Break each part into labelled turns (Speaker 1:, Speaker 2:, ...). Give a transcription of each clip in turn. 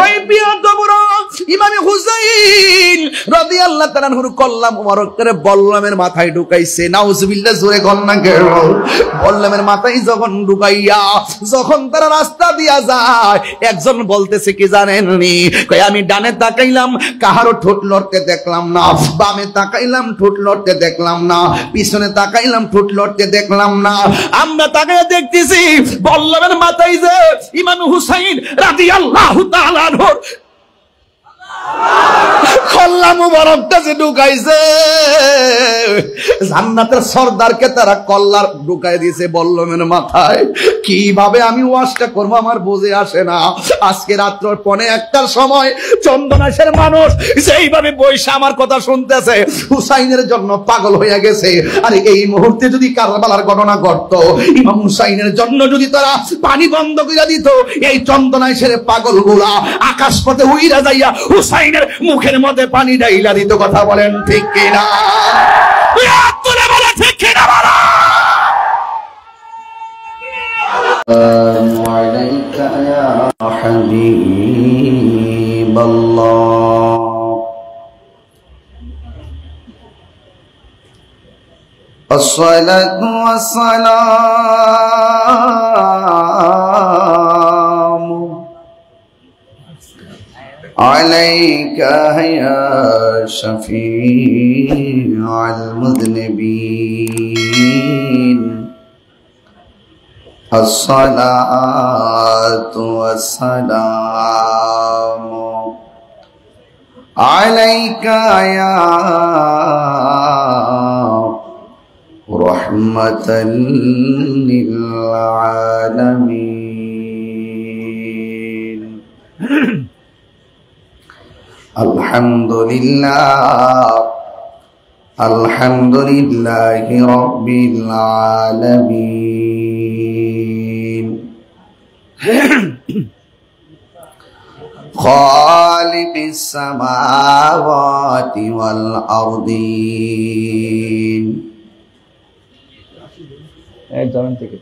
Speaker 1: ওই বিয়াদবরা ইমাম হুসাইন রাদিয়াল্লাহু তাআলা আনহুর কল্লা মুবারক করে বল্লমের মাথায় ঢুকাইছে। নাউজুবিল্লাহ, জোরে কর না কেন? বল্লমের মাথায় যখন ঢুকাইয়া যখন তারা রাস্তা দিয়া যায়, একজন বলতেছে কি জানেননি, কই আমি ডানে তাকাইলাম কাহারো ঠোঁট লড়তে দেখলাম না, বামে তাকাইলাম ঠোঁট লড়তে দেখলাম না, পিছনে তাকাইলাম ঠোঁট লড়তে দেখলাম না। আমরা তাকাইয়া দেখতেছি বল্লমের মাথায় যে ইমাম হুসাইন রাদিয়াল্লাহু তাআলা আনহুর কল্লা মুবারকটা যে ঢুকাইছে, জান্নাতের সরদারকে তারা কল্লার ঢুকাই দিয়েছে বল্লমের মাথায়। কিভাবে আমি ওয়াজটা করবো আমার বুঝে আসে না। আজকে রাত্র 1:15টার সময় চন্দনাশের মানুষ সেইভাবে বইসা আমার কথা শুনতেছে, হুসাইনের জন্য পাগল হয়ে গেছে। আর এই মুহূর্তে যদি কারবালার ঘটনা ঘটতো, ইমাম হুসাইনের জন্য যদি তারা পানি বন্ধ করে দিত, এই চন্দনাশের পাগল গুলা আকাশ পথে উইরা যাইয়া হুসাইনের মুখের মধ্যে পানি ঢাইলা দিত। কথা বলেন ঠিক কিনা? তুলে বলে ঠিক কিনা বলো।
Speaker 2: আলাইকা ইয়া হাবিবাল্লাহ, আসসালাতু ওয়াসসালামু আলাইকা ইয়া শাফিউল মুযনিবিন, আসসালাতু ওয়াসসালামু আলাইকা ইয়া রাহমাতাল লিল আলামিন। আলহামদুলিল্লাহ, আলহামদুলিল্লাহি রাব্বিল আলামিন, খালিকিস সামাওয়াতি ওয়াল আরদিন।
Speaker 1: এক জামান থেকে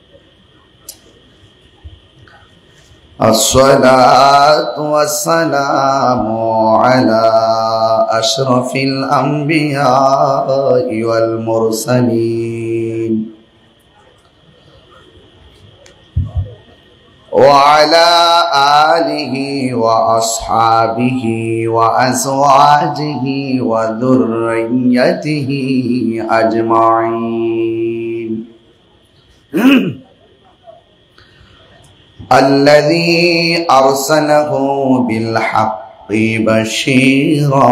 Speaker 2: الصلاة والسلام على أشرف الأنبياء والمرسلين وعلى آله وأصحابه وأزواجه وذريته أجمعين الذي أرسله بالحق بشيرا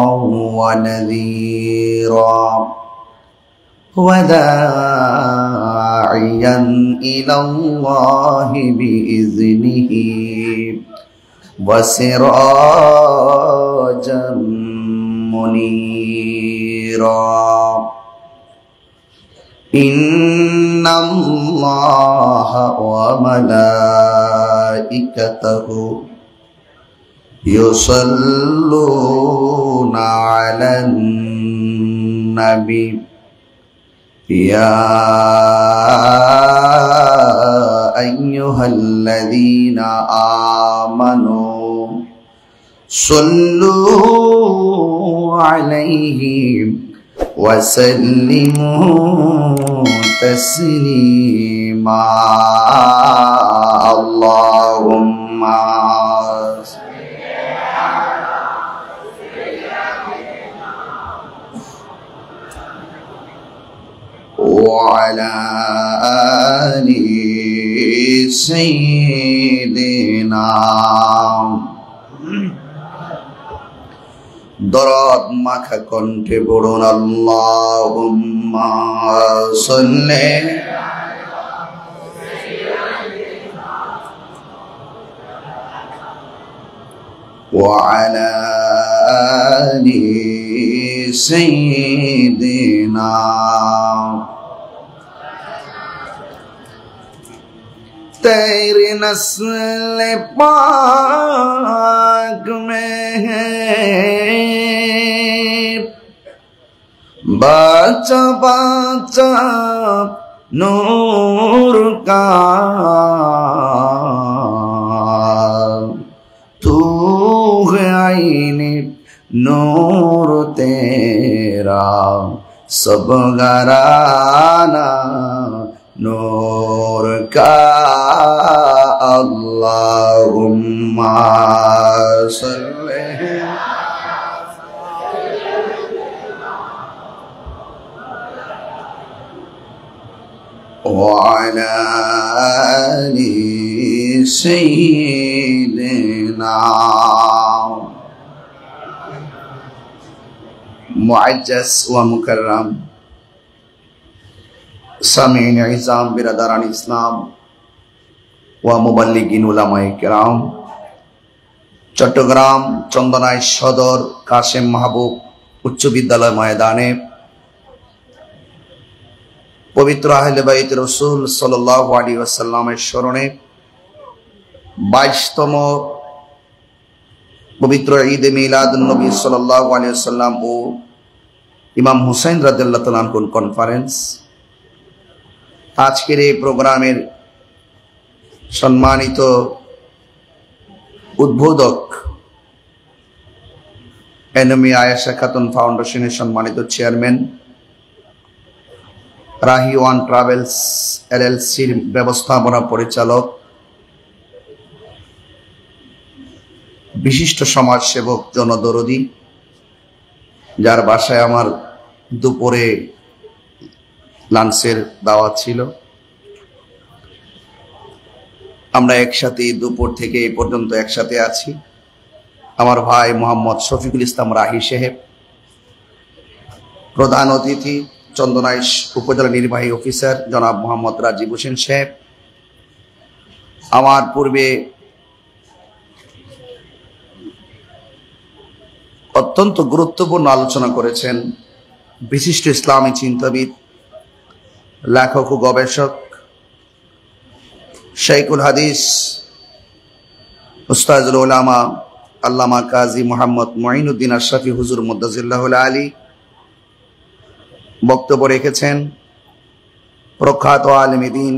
Speaker 2: ونذيرا وداعيا إلى الله بإذنه وسراجا منيرا إن الله وملائكته يصلون على النبي يا أيها الذين آمنوا صلوا عليه وسلموا تسليما اللهم وعلى آل سيدنا দরদ মাখা কণ্ঠে পড়ুন আল্লাহুম্মা সাল্লি ওয়া আলা আলি সাইয়্যিদিনা तेरी नस्ल पाक में है बच्चा बच्चा नूर का तू आईने नूर तेरा सब घराना नूर का अल्लाहुम्मा सल्ली وعلى آل سيدنا معجز ومكرم سامعين عظام برادران ইসলাম ومبلغين علماء کرام চট্টগ্রাম চন্দনাই সদর কাশেম মাহবুব উচ্চ বিদ্যালয় ময়দানে পবিত্র আহলে বাইত রাসূল সাল্লাল্লাহু আলাইহি ওয়াসাল্লামের স্মরণে 22তম পবিত্র ঈদ মিলাদুন নবী সাল্লাল্লাহু আলাইহি ওয়াসাল্লাম ও ইমাম হুসাইন রাদিয়াল্লাহু তাআলা আনহু কনফারেন্স আজকের এই প্রোগ্রামের সম্মানিত উদ্বোধক এনএমই আয়েশা খাতুন ফাউন্ডেশনের সম্মানিত চেয়ারম্যান রাহি ওয়ান ট্রাভেলস এলএলসির ব্যবস্থাপনা পরিচালক বিশিষ্ট সমাজসেবক জনদরদী যার বাসায় আমার দুপুরে লাঞ্চের দাওয়াত ছিল আমরা একসাথে দুপুর থেকে এই পর্যন্ত একসাথে আছি আমার ভাই মোহাম্মদ শফিকুল ইসলাম রাহি সাহেব প্রধান অতিথি চন্দনাইশ উপজেলা নির্বাহী অফিসার জনাব মোহাম্মদ রাজীব হোসেন সাহেব আমার পূর্বে অত্যন্ত গুরুত্বপূর্ণ আলোচনা করেছেন বিশিষ্ট ইসলামী চিন্তাবিদ লেখক ও গবেষক শাইখুল হাদিস উস্তাজুল উলামা আল্লামা কাজী মোহাম্মদ মুঈনুদ্দিন আশরাফি হুজুর মুদ্দাজিল্লাহুল আলী বক্তব্য রেখেছেন প্রখ্যাত আলেম দ্বীন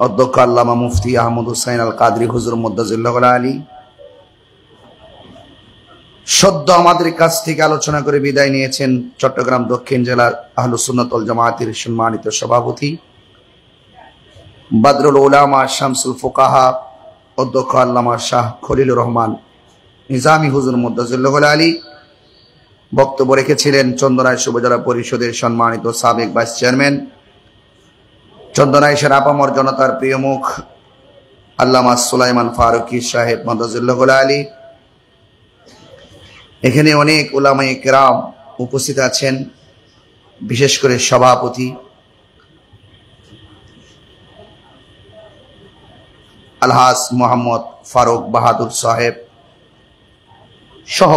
Speaker 2: অধ্যক্ষ আল্লামা মুফতি আহমদ হুসাইন আল কাদরি হুজুর মুদ্দাজিল্লাহুল আলী সদ্য আমাদের কাছ থেকে আলোচনা করে বিদায় নিয়েছেন চট্টগ্রাম দক্ষিণ জেলার আহলুস সুন্নাত ওয়াল জামায়াতের সম্মানিত সভাপতি বদরুল উলামা শামসুল ফুকাহা অধ্যক্ষ আল্লামা শাহ খলিলুর রহমান নিজামী হুজুর মুদ্দাজিল্লাহুল আলী বক্তব্য রেখেছিলেন চন্দনাইশ উপজেলা পরিষদের সম্মানিত সাবেক ভাইস চেয়ারম্যান চন্দনাইশের আপামর জনতার প্রিয় মুখ আল্লামা সুলাইমান ফারুকী সাহেব মুদ্দাজিল্লাহুল আলী এখানে অনেক উলামায়ে কেরাম উপস্থিত আছেন বিশেষ করে সভাপতি আলহাজ মোহাম্মদ ফারুক বাহাদুর সাহেব সহ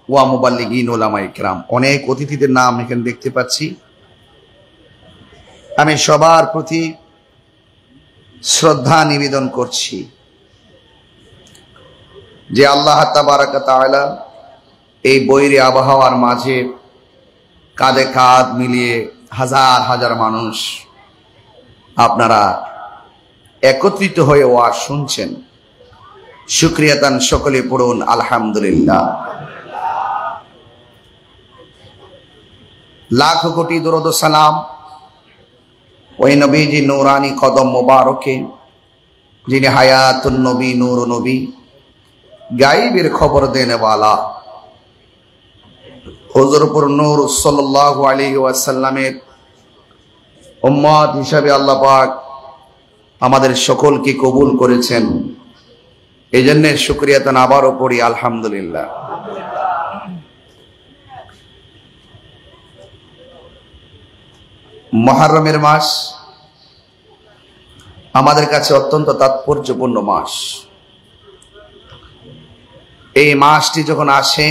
Speaker 2: ওয়া মুবাল্লিগিন উলামায়ে কেরাম অনেক অতিথিদের নাম এখানে দেখতে পাচ্ছি আমি সবার প্রতি শ্রদ্ধা নিবেদন করছি যে আল্লাহ তাবারাক তাআলা এই বৈরী আবহাওয়ার মাঝে কাঁধে কাঁধ মিলিয়ে হাজার হাজার মানুষ আপনারা একত্রিত হয়ে ওয়াজ শুনছেন শুকরিয়া তান সকলে পড়ুন আলহামদুলিল্লাহ লাখ কোটি দরুদ ও সালাম ওই নবীজি নূরানি কদম মোবারকে যিনি হায়াতুন নবী নূর নবী গায়বের খবর দেনে वाला হুজুরপুর নূর সাল্লাল্লাহু আলাইহি ওয়াসাল্লামের উম্মত হিসাবে আল্লাহ পাক আমাদের সকলকে কবুল করেছেন এজন্য শুকরিয়া তান আবারও পড়ি আলহামদুলিল্লাহ মুহররমের মাস আমাদের কাছে অত্যন্ত তাৎপর্যপূর্ণ মাস এই মাসটি যখন আসে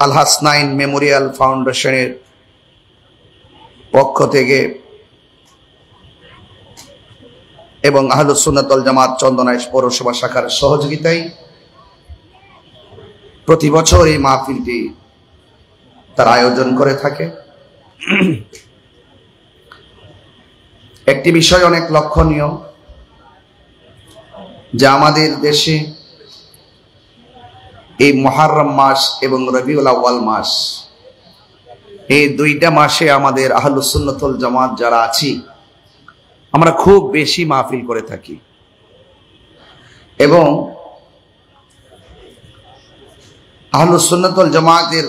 Speaker 2: আল হাসনাইন মেমোরিয়াল ফাউন্ডেশনের পক্ষ থেকে এবং আহলুস সুন্নাত ওয়াল জামাত চন্দনাইশ পৌরসভা শাখার সহযোগিতায় প্রতি বছর এই মাহফিলটি তার আয়োজন করে থাকে একটি বিষয় অনেক লক্ষণীয় যে আমাদের দেশে এই মুহররম মাস এবং রবিউল আউয়াল মাস, এই দুইটা মাসে আমাদের আহলুস সুন্নাত ওয়াল জামাত যারা আছি আমরা খুব বেশি মাহফিল করে থাকি। এবং আহলুস সুন্নাত ওয়াল জামাতের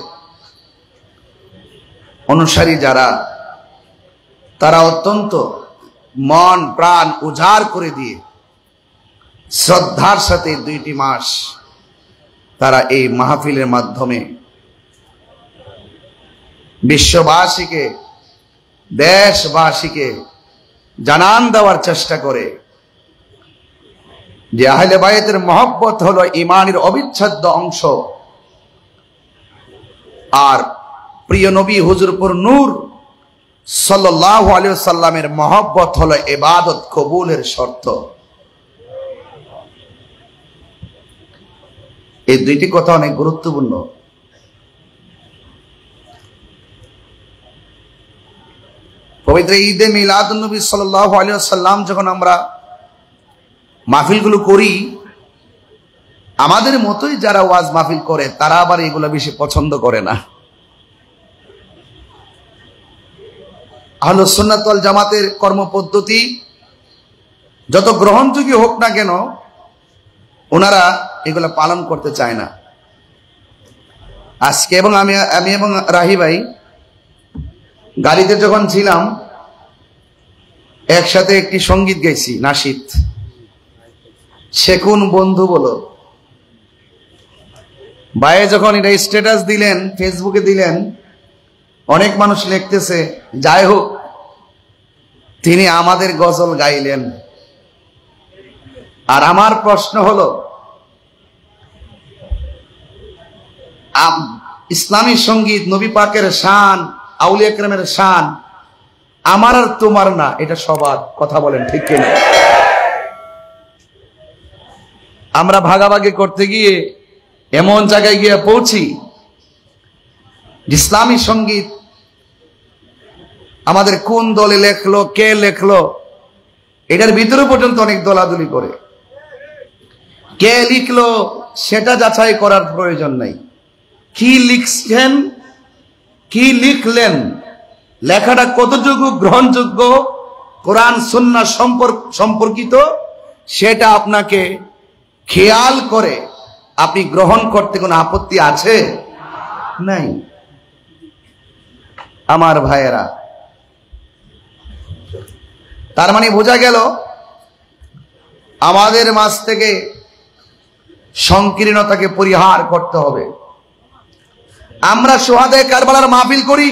Speaker 2: অনুসারী যারা, তারা অত্যন্ত মন প্রাণ উজাড় করে দিয়ে শ্রদ্ধার সাথে দুইটি মাস তারা এই মাহফিলের মাধ্যমে বিশ্ববাসীকে, দেশবাসীকে জানান দেওয়ার চেষ্টা করে যে আহলে বায়তের মহব্বত হলো ঈমানের অবিচ্ছেদ্য অংশ, আর প্রিয় নবী হুজুরপুর নূর সাল্লাল্লাহু আলাইহি ওয়াসাল্লামের মহব্বত হলো ইবাদত কবুলের শর্ত। এই দুইটি কথা অনেক গুরুত্বপূর্ণ। পবিত্র ঈদে মিলাদুন নবী সাল্লাল্লাহু আলাইহি ওয়াসাল্লাম যখন আমরা মাহফিলগুলো করি, আমাদের মতোই যারা ওয়াজ মাহফিল করে তারা আবার এগুলো বেশি পছন্দ করে না। আহলুস সুন্নাত ওয়াল জামাতের কর্মপদ্ধতি যত গ্রহণযোগ্য হোক না কেন, ওনারা এগুলো পালন করতে চায় না। আজকে এবং আমি এবং রাহি ভাই গাড়িতে যখন ছিলাম, একসাথে একটি সঙ্গীত গাইছি, নাশিদ। সে কোন বন্ধু বলো ভাইয়ে যখন এটা স্ট্যাটাস দিলেন, ফেসবুকে দিলেন, অনেক মানুষ লিখতেছে যাই হোক তিনি আমাদের গজল গাইলেন। আর আমার প্রশ্ন হলো, ইসলামী সঙ্গীত, নবী পাকের শান, আউলিয়া কেরামের শান আমার আর তোমার না, এটা সবার। কথা বলেন ঠিক কিনা? আমরা ভাগাভাগি করতে গিয়ে এমন জায়গায় গিয়ে পৌঁছি, ইসলামী সঙ্গীত আমাদের কোন দলে লেখলো, কে লেখলো, এটার ভিতরে পর্যন্ত অনেক দলাদলি করে। কে লিখলো সেটা যাচাই করার প্রয়োজন নাই। কি লিখছেন, কি লিখলেন, লেখাটা কতটুকু গ্রহণযোগ্য, কোরআন সুন্নাহ সম্পর্কিত, সেটা আপনাকে খেয়াল করে আপনি গ্রহণ করতে কোনো আপত্তি আছে? নাই। আমার ভাইয়েরা, তার মানে বোঝা গেল আমাদের মাঝ থেকে সংকীর্ণতাকে পরিহার করতে হবে। আমরা শুহাদায়ে কারবালার মাহফিল করি,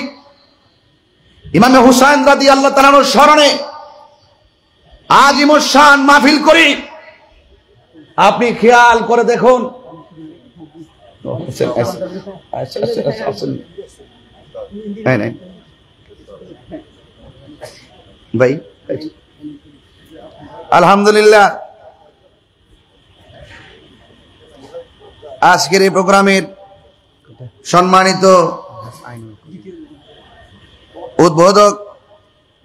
Speaker 2: ইমামে হুসাইন রাদিয়াল্লাহু তাআলা আনহুর স্মরণে আজিমুশ শান মাহফিল করি। আপনি খেয়াল করে দেখুন, ভাই আলহামদুলিল্লাহ, আজকের এই প্রোগ্রামের সম্মানিত উদ্বোধক,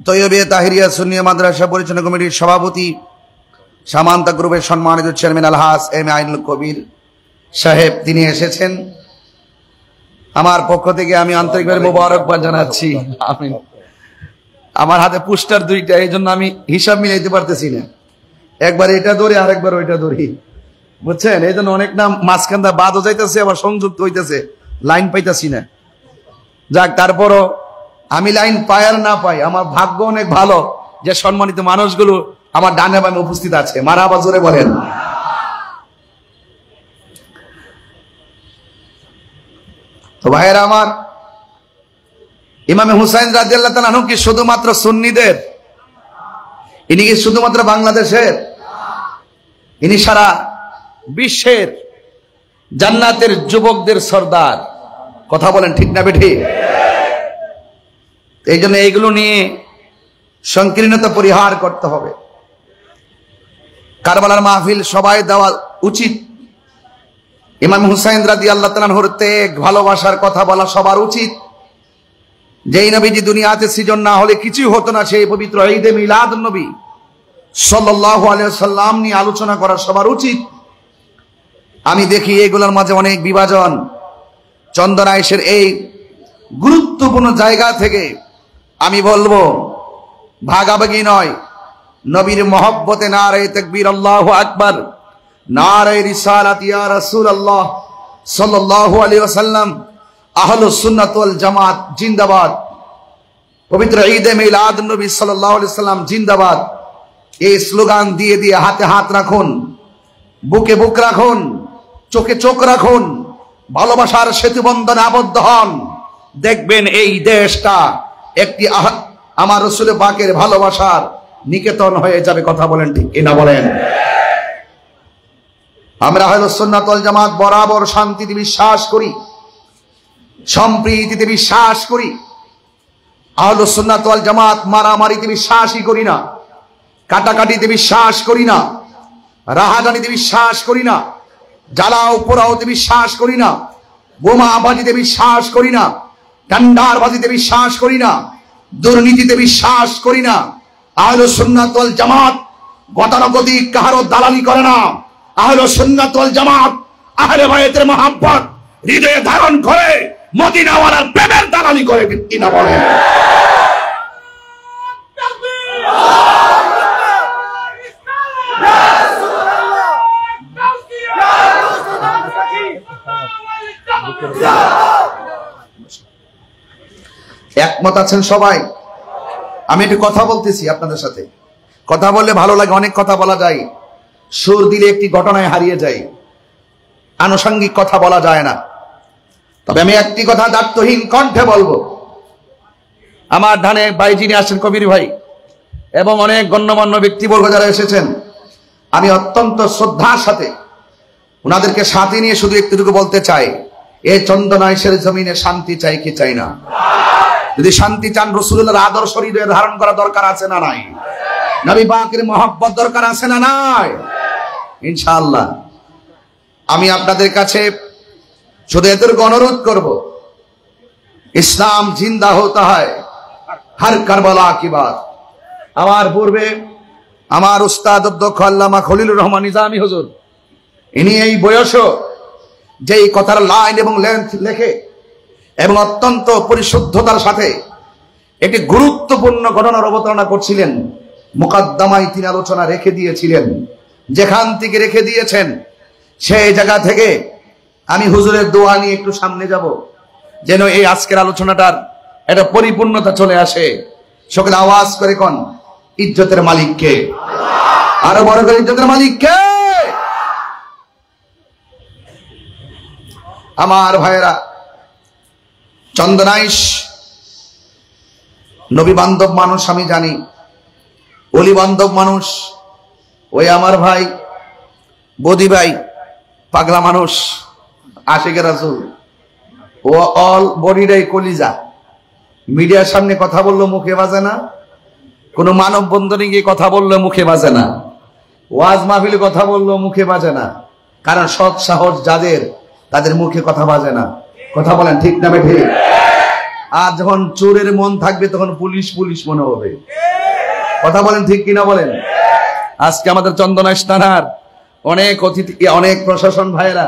Speaker 2: তৈয়বিয়া তাহিরিয়া সুন্নিয়া মাদ্রাসা পরিচালনা কমিটির সভাপতি, সামান্তা গ্রুপের সম্মানিত চেয়ারম্যান আলহাজ এম আইনুল কবির সাহেব, তিনি এসেছেন। আমার পক্ষ থেকে আমি আন্তরিকভাবে মোবারকবাদ জানাচ্ছি। আমিন। আমার হাতে পোস্টার দুইটা, এই জন্য আমি হিসাব মিলাইতে পারতেছি না, একবার এটা ধরে আরেকবার ওইটা ধরি, বুঝছেন? এই জন্য অনেক নাম মাঝখানটা বাদও যাইতেছে, আবার সংযুক্ত হইতেছে, লাইন পাইতেছি না। যাক, তারপরও আমি লাইন পাই আর না পাই, আমার ভাগ্য অনেক ভালো যে সম্মানিত মানুষগুলো আমার ডানে বামে উপস্থিত আছে। মারহাবা, জোরে বলেন। তো ভাইয়েরা আমার, ইমামে হুসাইন রাদিয়াল্লাহু তাআলা আনহু কি শুধুমাত্র সুন্নিদের? ইনি কি শুধুমাত্র বাংলাদেশের? ইনি সারা বিশ্বের জান্নাতের যুবকদের সর্দার। কথা বলেন ঠিক না বেঠিক? এই জন্য এইগুলো নিয়ে সংকীর্ণতা পরিহার করতে হবে। কারবালার মাহফিল সবাই দেওয়া উচিত। ইমাম হুসাইন রাদিয়াল্লাহু তাআলা আনহুর ত্যাগ, ভালোবাসার কথা বলা সবার উচিত। যেই নবীজি দুনিয়াতে সৃজন না হলে কিছুই হতো না, সেই পবিত্র ঈদে মিলাদুন নবী সাল্লাল্লাহু আলাইহি ওয়াসাল্লাম নিয়ে আলোচনা করা সবার উচিত। আমি দেখি এগুলোর মাঝে অনেক বিভাজন। চন্দনাইশের এই গুরুত্বপূর্ণ জায়গা থেকে আমি বলবো, ভাগাভাগি নয়, নবীর মহব্বতে নারে তাকবীর, আল্লাহু আকবার, নারে রিসালাত ইয়া রাসূলুল্লাহ সাল্লাল্লাহু আলাইহি ওয়াসাল্লাম, আহলুস সুন্নাত ওয়াল জামাত জিন্দাবাদ, পবিত্র ঈদে মিলাদ নবী সাল্লাল্লাহু আলাইহি ওয়াসাল্লাম জিন্দাবাদ। এই স্লোগান দিয়ে দিয়ে হাতে হাত রাখুন, বুকে বুক রাখুন, চোখে চোখ রাখুন, ভালোবাসার সেতু বন্ধনে আবদ্ধ হন। দেখবেন এই দেশটা একটি আমার রাসূল পাকের ভালোবাসার নিকেতন হয়ে যাবে। কথা বলেন ঠিক কিনা বলেন? আমরা আহলুস সুন্নাত ওয়াল জামাত বরাবর শান্তিতে বিশ্বাস করি, সম্প্রীতিতে বিশ্বাস করি। আহলুস সুন্নাত ওয়াল জামাত মারামারিতে বিশ্বাসই করি না, কাটাকাটিতে বিশ্বাস করি না, রাহাজানিতে বিশ্বাস করি না, জ্বালাও পোড়াওতে বিশ্বাস করি না, বোমাবাজিতে বিশ্বাস করি না, ডান্ডারবাজিতে বিশ্বাস করি না, দুর্নীতিতে বিশ্বাস করি না। আহলুস সুন্নাত ওয়াল জামাত গতানুগতিক কাহারও দালালি করে না। আহলুস সুন্নাত ওয়াল জামাত আহলে বায়তের মহব্বত হৃদয়ে ধারণ করে মদিনাওয়ালার প্রেমের দালালি করে। কিনা বলেন? একমত আছেন সবাই? আমি একটু কথা বলতেছি আপনাদের সাথে। কথা বললে ভালো লাগে, অনেক কথা বলা যায়, সুর দিলে একটি ঘটনায় হারিয়ে যায়, আনুষঙ্গিক কথা বলা যায় না। তবে আমি একটি কথা দায়িত্বহীন কণ্ঠে বলবো। আমার ধানে ভাই যিনি আসেন, কবির ভাই, এবং অনেক গণ্যমান্য ব্যক্তিবর্গ যারা এসেছেন, আমি অত্যন্ত শ্রদ্ধার সাথে ওনাদেরকে সাথে নিয়ে শুধু একটুটুকু বলতে চাই, এই চন্দনাইশের জমিনে শান্তি চাই কি চাই না? যদি শান্তি চান, রাসূলুল্লাহর আদর্শ হৃদয়ে ধারণ করা দরকার আছে না নাই? নবী পাকের মহব্বত দরকার আছে না নাই? ইনশাআল্লাহ আমি আপনাদের কাছে শুধু এতটুকু অনুরোধ করব, ইসলাম জিন্দা হতে হয় হর কারবালা কি বাত। আমার পূর্বে আমার উস্তাদ অধ্যক্ষ আল্লামা খলিলুর রহমান নিজামী হুজুর, ইনি এই বয়সও যেই কথার লাইন এবং লেন্থ লেখে এবং অত্যন্ত পরিশুদ্ধতার সাথে একটি গুরুত্বপূর্ণ ঘটনার অবতারণা করছিলেন, মুকাদ্দমায় তিনি আলোচনা রেখে দিয়েছিলেন। যেখান থেকে রেখে দিয়েছেন সেই জায়গা থেকে আমি হুজুরের দোয়া নিয়ে একটু সামনে যাব, যেন এই আজকের আলোচনাটার একটা পরিপূর্ণতা চলে আসে। সকলে আওয়াজ করে কোন, ইজ্জতের মালিক কে? আরো বড় করে, ইজ্জতের মালিক কে? আমার ভাইয়েরা, চন্দনাইশ নবী বান্ধব মানুষ, আমি জানি, অলি বান্ধব মানুষ। ওই আমার ভাই বদি ভাই পাগলা মানুষ, আশিকে রাসূল, ও অল বডিটাই কলিজা। মিডিয়ার সামনে কথা বললো মুখে বাজে না, কোনো মানব বন্ধনে গিয়ে কথা বললো মুখে বাজে না, ওয়াজ মাহফিলে কথা বললো মুখে বাজে না। কারণ সৎ সাহস যাদের, তাদের মুখে কথা বাজে না। কথা বলেন ঠিক না ঠিক? আর যখন চোরের মন থাকবে তখন পুলিশ পুলিশ মনে হবে। কথা বলেন ঠিক কিনা বলেন? আজকে আমাদের চন্দনাইশ থানার অনেক অতিথি, অনেক প্রশাসন ভাইয়েরা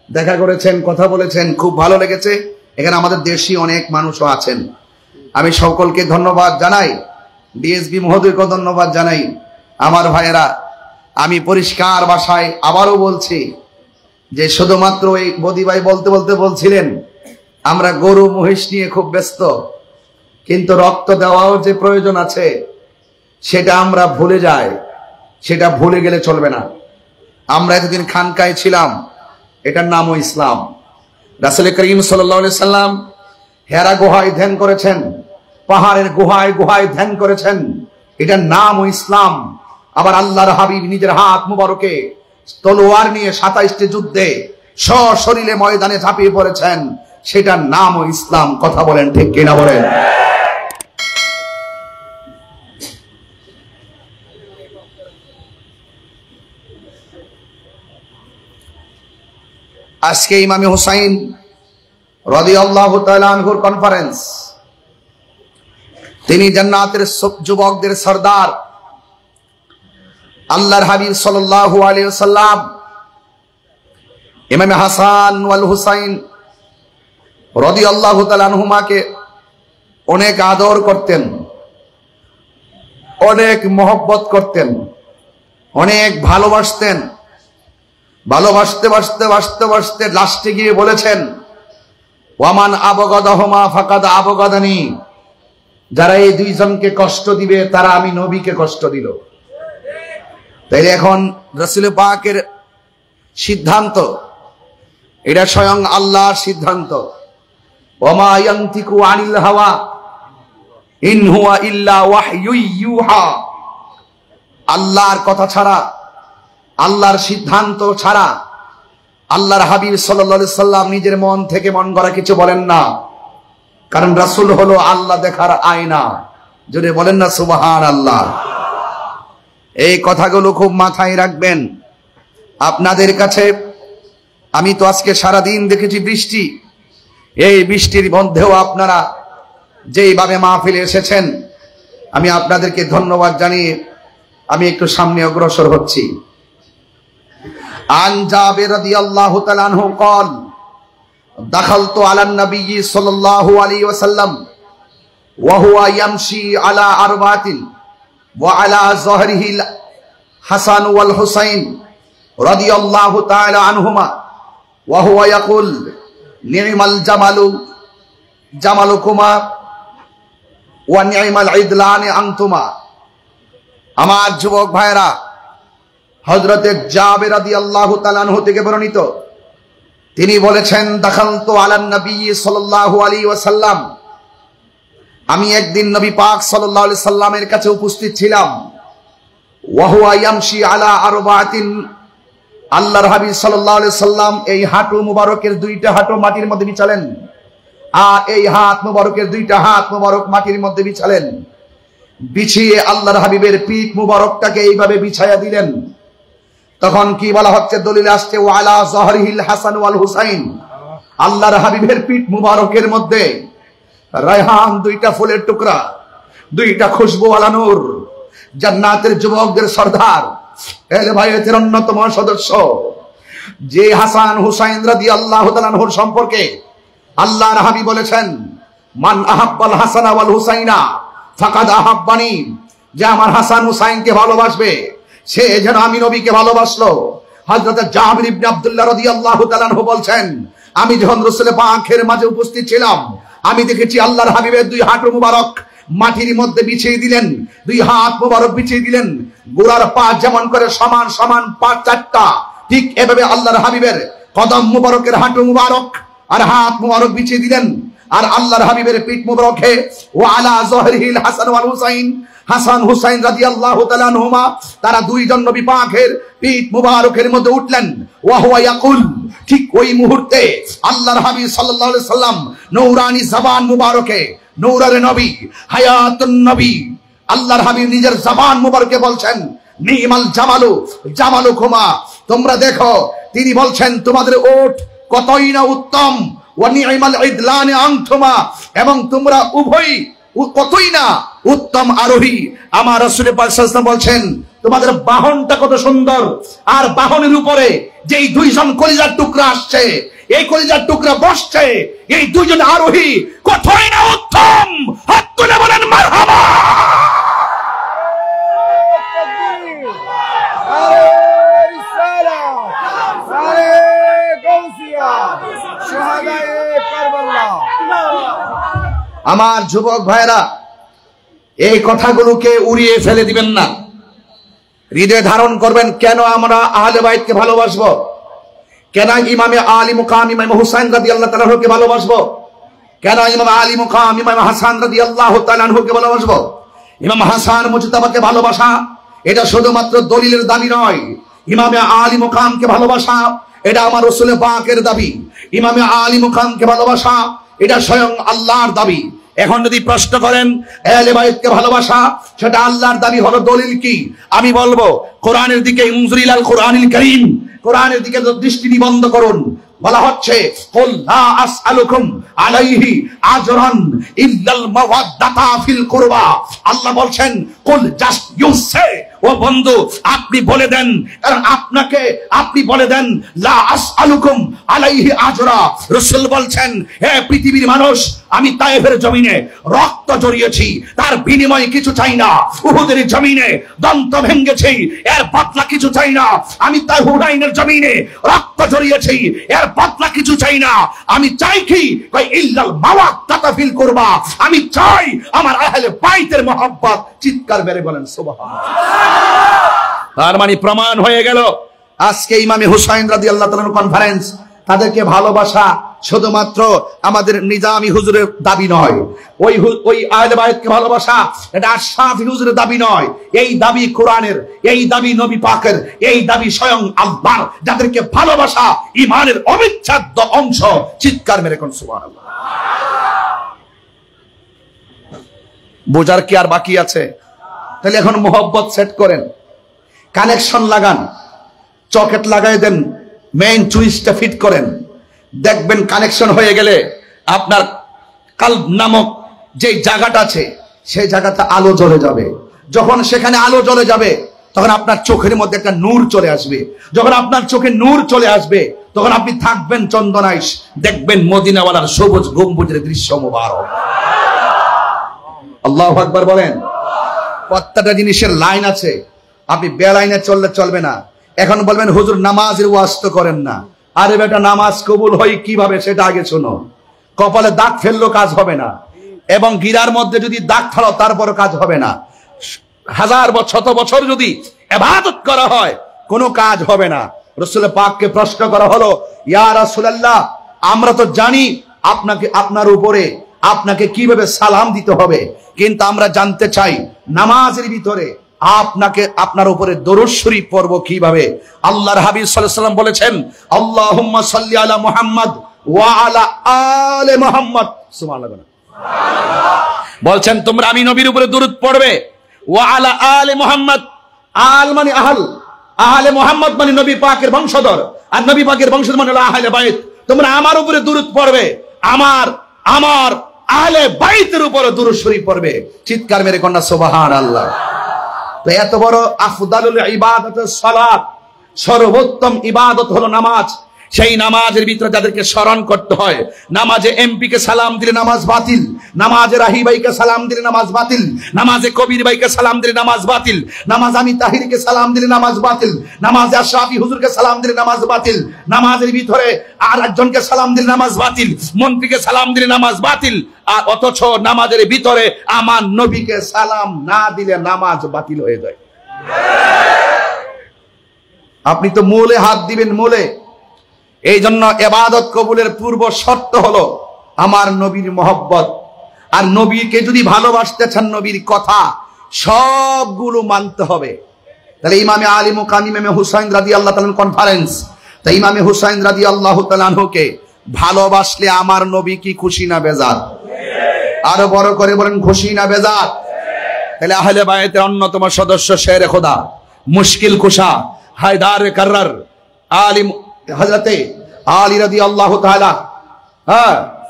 Speaker 2: দেখা করেছেন, কথা বলেছেন, খুব ভালো লেগেছে। এখানে আমাদের দেশি অনেক মানুষও আছেন। আমি সকলকে ধন্যবাদ জানাই, ডিএসপি মহোদয়কে ধন্যবাদ জানাই। আমার ভাইয়েরা, আমি পরিষ্কার ভাষায় আবারও বলছি যে শুধুমাত্র এই বদি ভাই বলতে বলতে বলছিলেন আমরা গরু মহিষ নিয়ে খুব ব্যস্ত, কিন্তু রক্ত দেওয়াও যে প্রয়োজন আছে সেটা আমরা ভুলে যাই। সেটা ভুলে গেলে চলবে না। আমরা এতদিন খানকায় ছিলাম, এটার নামও ইসলাম। রাসূল করিম সাল্লাল্লাহু আলাইহি সাল্লাম হেরা গুহায় ধ্যান করেছেন, পাহাড়ের গুহায় গুহায় ধ্যান করেছেন, এটার নামও ইসলাম। আবার আল্লাহর হাবিব নিজের হাত মুবারকে তলোয়ার নিয়ে 27টি যুদ্ধে সশরীরে ময়দানে ঝাঁপিয়ে পড়েছেন, সেটার নামও ইসলাম। কথা বলেন ঠিক কিনা বলেন? আজকে ইমামে হুসাইন রাদিয়াল্লাহু তাআলা আনহুর কনফারেন্স, তিনি জান্নাতের যুবকদের সরদার, আল্লাহর হাবিব সাল্লাল্লাহু আলাইহি ওয়াসাল্লাম ইমাম হাসান ওয়াল হুসাইন রাদিয়াল্লাহু তাআলা আনহুমাকে অনেক আদর করতেন, অনেক মহব্বত করতেন, অনেক ভালোবাসতেন। ভালোবাসতে বাসতে বাসতে বাসতে লাস্টে গিয়ে বলেছেন, ওয়ামান আবগাদাহুমা ফাকাদ আবগাদানি, যারা এই দুইজনকে কষ্ট দিবে তারা আমি নবীকে কষ্ট দিল। তাইলে এখন রাসূল পাকের সিদ্ধান্ত, এটা স্বয়ং আল্লাহর সিদ্ধান্ত। ওয়ামা ইয়ানতিকু আনিল হাওয়া ইন হুয়া ইল্লা ওয়াহয়ু ইউহা। আল্লাহর কথা ছাড়া, আল্লাহর সিদ্ধান্ত ছাড়া আল্লাহর হাবিব সাল্লাল্লাহু আলাইহি সাল্লাম নিজের মন থেকে মন গড়া কিছু বলেন না, কারণ রাসূল হলো আল্লাহ দেখার আয়না। জোরে বলেন না সুবহানাল্লাহ। এই কথাগুলো খুব মাথায় রাখবেন। আপনাদের কাছে আমি তো আজকে সারাদিন দেখেছি বৃষ্টি, এই বৃষ্টির মধ্যেও আপনারা যেইভাবে মাহফিলে এসেছেন, আমি আপনাদেরকে ধন্যবাদ জানিয়ে আমি একটু সামনে অগ্রসর হচ্ছি। আন জাবির রাদিয়াল্লাহু তাআলা আনহু قال دخلت على النبي صلى الله عليه وسلم وهو يمشي على أربعة وعلى ظهره الحسن والحسين رضي الله تعالى عنهما وهو يقول نعم الجمل جملكما ونعم العدلان أنتما। আমার যুবক ভাইরা, হযরতে জাবের রাদিয়াল্লাহু তাআলা আনহু থেকে বর্ণিত, তিনি বলেছেন, দাখালতু আলান নবী সাল্লাল্লাহু আলাইহি ওয়াসাল্লাম, আমি একদিন নবী পাক সাল্লাল্লাহু আলাইহি সাল্লামের কাছে উপস্থিত ছিলাম। ওয়া হুয়া ইয়ামশি আলা আরবাতিন, আল্লাহর হাবিব সাল্লাল্লাহু আলাইহি সাল্লাম এই হাঁটু মুবারকের দুইটা হাঁটু মাটির মধ্যে বিছালেন, আর এই হাত মুবারকের দুইটা হাত মুবারক মাটির মধ্যে বিছালেন। বিছিয়ে আল্লাহর হাবিবের পিঠ মুবারকটাকে এইভাবে বিছায়া দিলেন। তখন কি বলা হচ্ছে, দলিলে আসছে ওয়া আলা যহরিহিল হাসান ওয়াল হুসাইন, আল্লাহর হাবিবের পিঠ মুবারকের মধ্যে রায়হান, দুইটা ফুলের টুকরা, দুইটা খুশবুওয়ালা নূর, জান্নাতের যুবকদের সর্দার, আহলে বাইতের অন্যতম সদস্য, যে হাসান হুসাইন রাদিয়াল্লাহু তাআলা আনহুর সম্পর্কে আল্লাহর হাবিব বলেছেন, মান আহাব্বাল হাসান ওয়াল হুসাইনা ফাকাদ আহাব্বানি, যে আমার হাসান হুসাইনকে ভালোবাসবে সে যেন আমি নবীকে ভালোবাসলো। হযরত জাবির ইবনে আব্দুল্লাহ রাদিয়াল্লাহু তাআলা আনহু বলছেন, আমি যখন রাসূল পাকের মাঝে উপস্থিত ছিলাম, আমি দেখেছি আল্লাহর হাবিবের দুই হাঁটু মুবারক মাটির মধ্যে বিছিয়ে দিলেন, দুই হাত মুবারক বিছিয়ে দিলেন, গোড়ার পা যেমন করে সমান সমান পা চারটা, ঠিক এভাবে আল্লাহর হাবিবের কদম মুবারকের হাঁটু মুবারক আর হাত মুবারক বিছিয়ে দিলেন। আর আল্লাহর হাবিবের পিঠ মুবারকে ওয়া আলা যহরিহিল হাসান ওয়াল হুসাইন, হাসান হুসাইন রাদিয়াল্লাহু তাআলা আনহুমা, তারা দুইজন নবী পাকের পিঠ মুবারকের মধ্যে উঠলেন। ওয়া হুয়া ইয়াকুল, ঠিক ওই মুহূর্তে আল্লাহর হাবিব সাল্লাল্লাহু আলাইহি সাল্লাম নূরানি জবান মুবারকে, নূরের নবী, হায়াতুন নবী, আল্লাহর হাবিব নিজের জবান মুবারকে বলছেন, নিমাল জামালু জামালুকুমা, তোমরা দেখো, তিনি বলছেন তোমাদের ওট কতই না উত্তম, ওয়া নিমাল ইদলান আনতুমা, এবং তোমরা উভয় কতই না উত্তম আরোহী। আমার রাসূল পাক সাল্লাল্লাহু আলাইহি ওয়াসাল্লাম বলছেন, তোমাদের বাহনটা কত সুন্দর, আর বাহনের উপরে যেই দুইজন কলিজার টুকরা আসছে, এই কলিজার টুকরা বসছে, এই দুইজন আরোহী কতই না উত্তম। হাত তুলে বলেন মারহাবা। আমার যুবক ভাইরা, এই কথাগুলোকে উড়িয়ে ফেলে দিবেন না, হৃদয়ে ধারণ করবেন। কেন আমরা আহলে বাইতকে ভালোবাসবো? কেন ইমামে আলী মুকাম ইমাম হুসাইন রাদিয়াল্লাহু তাআলা আনহুকে ভালোবাসবো? কেন ইমাম আলী মুকাম ইমাম হাসান রাদিয়াল্লাহু তাআলা আনহুকে ভালোবাসবো? ইমাম হাসান মুজতাবাকে ভালোবাসা এটা শুধুমাত্র দলিলের দাবি নয়, ইমামে আলী মুকামকে ভালোবাসা এটা আমার রাসূল পাকের দাবি, ইমামে আলী মুকামকে ভালোবাসা এটা স্বয়ং আল্লাহর দাবি। এখন যদি প্রশ্ন করেন আহলে বাইতকে ভালোবাসা সেটা আল্লাহর দাবি, হলো দলিল কি? আমি বলবো কোরআনের দিকে, ইনজুরিলাল কোরআনিল কারীম, কোরআনের দিকে দৃষ্টি নিবন্ধ করুন।
Speaker 1: বলা হচ্ছে কুল লা আসআলুকুম আলাইহি আজরান ইল্লাল মাওয়াদ্দাতা ফিল কুরবা। আল্লাহ বলছেন কুল জাস্ট ইউ সে, ও বন্ধু আপনি বলে দেন, কারণ আপনি বলে দেন লা আসআলুকুম আলাইহি আজরা। রাসূল বলছেন হে পৃথিবীর মানুষ, আমি তায়েফের জমিনে রক্ত জড়িয়েছি, তার বিনিময়ে কিছু চাই না। উহুদের জমিনে দন্ত ভেঙেছি, এর বদলা কিছু চাই না। আমি তাই হুনাইনের জমিনে রক্ত জড়িয়েছি, এর বদলা কিছু চাই না। আমি চাই কি কই ইল্লাল মাওয়াদ্দাতা ফিল কুরবা, আমি চাই আমার আহলে বাইতের মহব্বত। চিৎকার মেরে বলেন সুবহানাল্লাহ। তার মানে প্রমাণ হয়ে গেল আজকে ইমামে হুসাইন রাদিয়াল্লাহু তাআলা কনফারেন্স, তাদেরকে ভালোবাসা শুধুমাত্র আমাদের নিজামী হুজুরের দাবি নয়, ওই আহলে বাইতকে ভালোবাসা এটা আশরাফি হুজুরের দাবি নয়। এই দাবি কোরআনের, এই দাবি নবী পাকের, এই দাবি স্বয়ং আল্লাহর, যাদেরকে ভালোবাসা ঈমানের অবিচ্ছেদ্য অংশ। চিৎকার মেরে কোন সুবহানাল্লাহ। বোঝার কি আর বাকি আছে? তাহলে এখন মোহব্বত সেট করেন, কানেকশন লাগান, চকেট লাগাই দেন, মেইন সুইচটা ফিট করেন, দেখবেন কানেকশন হয়ে গেলে আপনার কালব নামক যে জায়গাটা আছে সেই জায়গাতে আলো জ্বলে যাবে। যখন সেখানে আলো জ্বলে যাবে তখন আপনার চোখের মধ্যে একটা নূর চলে আসবে। যখন আপনার চোখে নূর চলে আসবে তখন আপনি থাকবেন চন্দনাইশ, দেখবেন মদিনাওয়ালার সবুজ গম্বুজের দৃশ্য মুবারক। আল্লাহু আকবার বলেন। প্রত্যেকটা জিনিসের লাইন আছে, আপনি বেলাইনে চললে চলবে না। এখন বলবেন হুজুর নামাজের ওয়াজ তো করেন না। আরে বেটা, নামাজ কবুল হয় কিভাবে সেটা আগে শোনো। কপালে দাগ ফেললো কাজ হবে না, এবং গিরার মধ্যে যদি দাগ ফেলো তারপরও কাজ হবে না। হাজার শত বছর যদি ইবাদত করা হয় কোনো কাজ হবে না। রাসূল পাককে প্রশ্ন করা হলো, ইয়া রাসূলুল্লাহ, আমরা তো জানি আপনার উপরে আপনাকে কিভাবে সালাম দিতে হবে, কিন্তু আমরা জানতে চাই নামাজের ভিতরে আপনার উপরে দরুদ শরীফ পড়ব কিভাবে। আল্লাহর হাবিব সাল্লাল্লাহু আলাইহি ওয়াসাল্লাম বলেছেন, আল্লাহুম্মা সাল্লি আলা মুহাম্মদ ওয়া আলা আলে মুহাম্মদ। সুবহানাল্লাহ। বলছেন তোমরা আমি নবীর উপরে দরুদ পড়বে, ওয়া আলা আলে মুহাম্মদ। আল মানে আহলে মুহাম্মদ মানে নবী পাকের বংশধর, আর নবী পাকের বংশধর মানে আহলে বাইত। তোমরা আমার উপরে দরুদ পড়বে, আমার আহলে বাইতের উপরে দরুদ শরীফ পড়বে। চিৎকার মেরে কন্যা সুবহানাল্লাহ। তো এত বড় আফদালুল ইবাদত সালাত, সর্বোত্তম ইবাদত হলো নামাজ। সেই নামাজের ভিতরে যাদেরকে স্মরণ করতে হয়, নামাজে এমপি কে সালাম দিলে নামাজ বাতিল, নামাজে রাহি ভাইকে সালাম দিলে নামাজ বাতিল, নামাজে কবির ভাইকে সালাম দিলে নামাজ বাতিল, নামাজ আমি তাহিরকে সালাম দিলে নামাজ বাতিল, নামাজে আশরাফি হুজুরকে সালাম দিলে নামাজ বাতিল, নামাজের ভিতরে আর একজনকে সালাম দিলে নামাজ বাতিল, মন্ত্রীকে সালাম দিলে নামাজ বাতিল। আর অথচ নামাজের ভিতরে আমার নবীকে সালাম না দিলে নামাজ বাতিল হয়ে যায়। আপনি তো মূলে হাত দিবেন, মূলে। এই জন্য ইবাদত কবুলের পূর্ব শর্ত হলো আমার নবীর মহব্বত। আর নবীকে যদি ভালোবাসতে চান, নবীর কথা সবগুলো মানতে হবে। তাহলে ইমামে আলী মুকাম ইমামে হুসাইন রাদিয়াল্লাহু তাআলা কনফারেন্স, তাই ইমামে হুসাইন রাদিয়াল্লাহু তাআলা আনহুকে ভালোবাসলে আমার নবী কি খুশি না বেজার? আরো বড় করে বলেন, খুশি না বেজার? তাহলে আহলে বাইতের অন্যতম সদস্য শেরে খোদা, মুশকিল কুশা, হায়দার কাররার, আলিম হযরতে আলী রাদিয়াল্লাহু তাআলা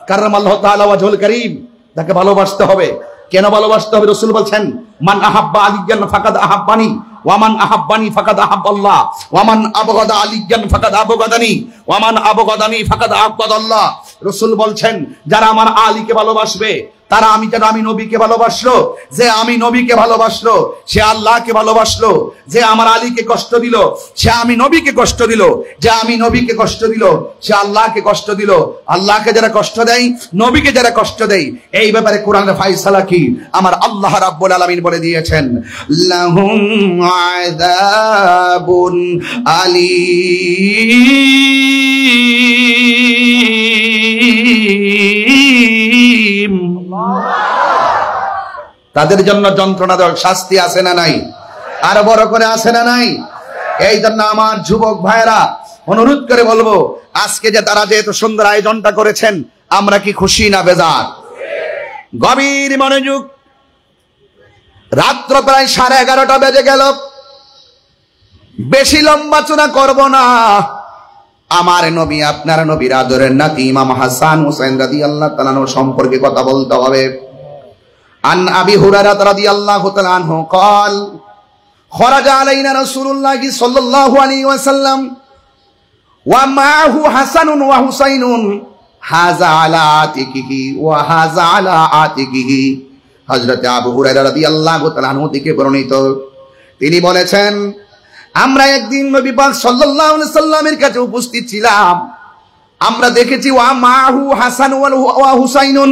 Speaker 1: কাররামাল্লাহু তাআলা ওয়াজহুল কারীম, তাকে ভালোবাসতে হবে। কেন ভালোবাসতে হবে? রাসূল বলছেন, মান আহাব্বা আলিয়ান ফাকাদ আহাব্বানি ওয়া মান আহাব্বানি ফাকাদ আহাব্বাল্লাহ ওয়া মান আবগাদা আলিয়ান ফাকাদ আবগাদানি ওয়া মান আবগাদানি ফাকাদ আবগাদাল্লাহ। রাসূল বলছেন, যারা আমার আলীকে ভালোবাসবে তারা আমি নবীকে ভালোবাসলো। যে আমি নবীকে ভালোবাসলো সে আল্লাহকে ভালোবাসলো। যে আমার আলীকে কষ্ট দিল সে আমি নবীকে কষ্ট দিল। যে আমি নবীকে কষ্ট দিল সে আল্লাহকে কষ্ট দিল। আল্লাহকে যারা কষ্ট দেয়, নবীকে যারা কষ্ট দেয়, এই ব্যাপারে কোরআনের ফায়সালা কি আমার আল্লাহ রাব্বুল আলামিন বলে দিয়েছেন, লাহুম আযাবুন আলীম। তাদের জন্য যন্ত্রণাদায়ক শাস্তি আছে না নাই? আরো বড় করে আছে না নাই? এই জন্য আমার যুবক ভাইরা অনুরোধ করে বলবো, আজকে যে তারা যে এত সুন্দর আয়োজনটা করেছেন, আমরা কি খুশি না বেজার? গভীর মনোযোগ। রাত্র প্রায় 11:30 বেজে গেল। বেশি লম্বা চূড়া করব না, আমার নবী আপনার নবীর আদরের নাতি ইমাম হাসান হুসাইন রাদিয়াল্লাহু তাআলা আনহু সম্পর্কে কথা বলতে হবে। আন আবি হুরায়রা রাদিয়াল্লাহু তাআলা আনহু قال خرج علينا رسول الله صلى الله عليه وسلم ومعه حسن وحسين هذا على عاتقه وهذا على عاتقه। হযরত আবু হুরায়রা রাদিয়াল্লাহু তাআলা আনহু থেকে বর্ণিত, তিনি বলেছেন আমরা একদিন নবী পাক সাল্লাল্লাহু আলাইহি সাল্লামের কাছে উপস্থিত ছিলাম। আমরা দেখেছি ওয়া মাহু হাসান ওয়া হুসাইনুন,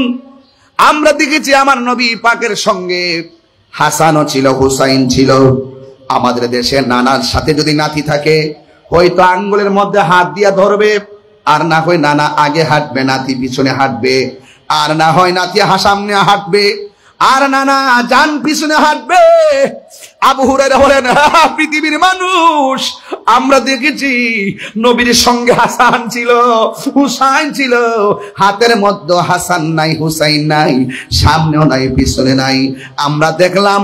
Speaker 1: আমরা দেখেছি আমার নবী পাকের সঙ্গে হাসানও ছিল হুসাইন ছিল। আমাদের দেশে নানার সাথে যদি নাতি থাকে হয়তো আঙ্গুলের মধ্যে হাত দিয়া ধরবে, আর না হয় নানা আগে হাঁটবে নাতি পিছনে হাঁটবে, আর না হয় নাতি সামনে হাঁটবে, আর নানা জান পিছনে হাঁটবে। আবু হুরায়রা বলেন পৃথিবীর মানুষ আমরা দেখেছি নবীর সঙ্গে হাসান ছিল হুসাইন ছিল, হাতের মধ্যে হাসান নাই হুসাইন নাই, সামনেও নাই পিছনে নাই। আমরা দেখলাম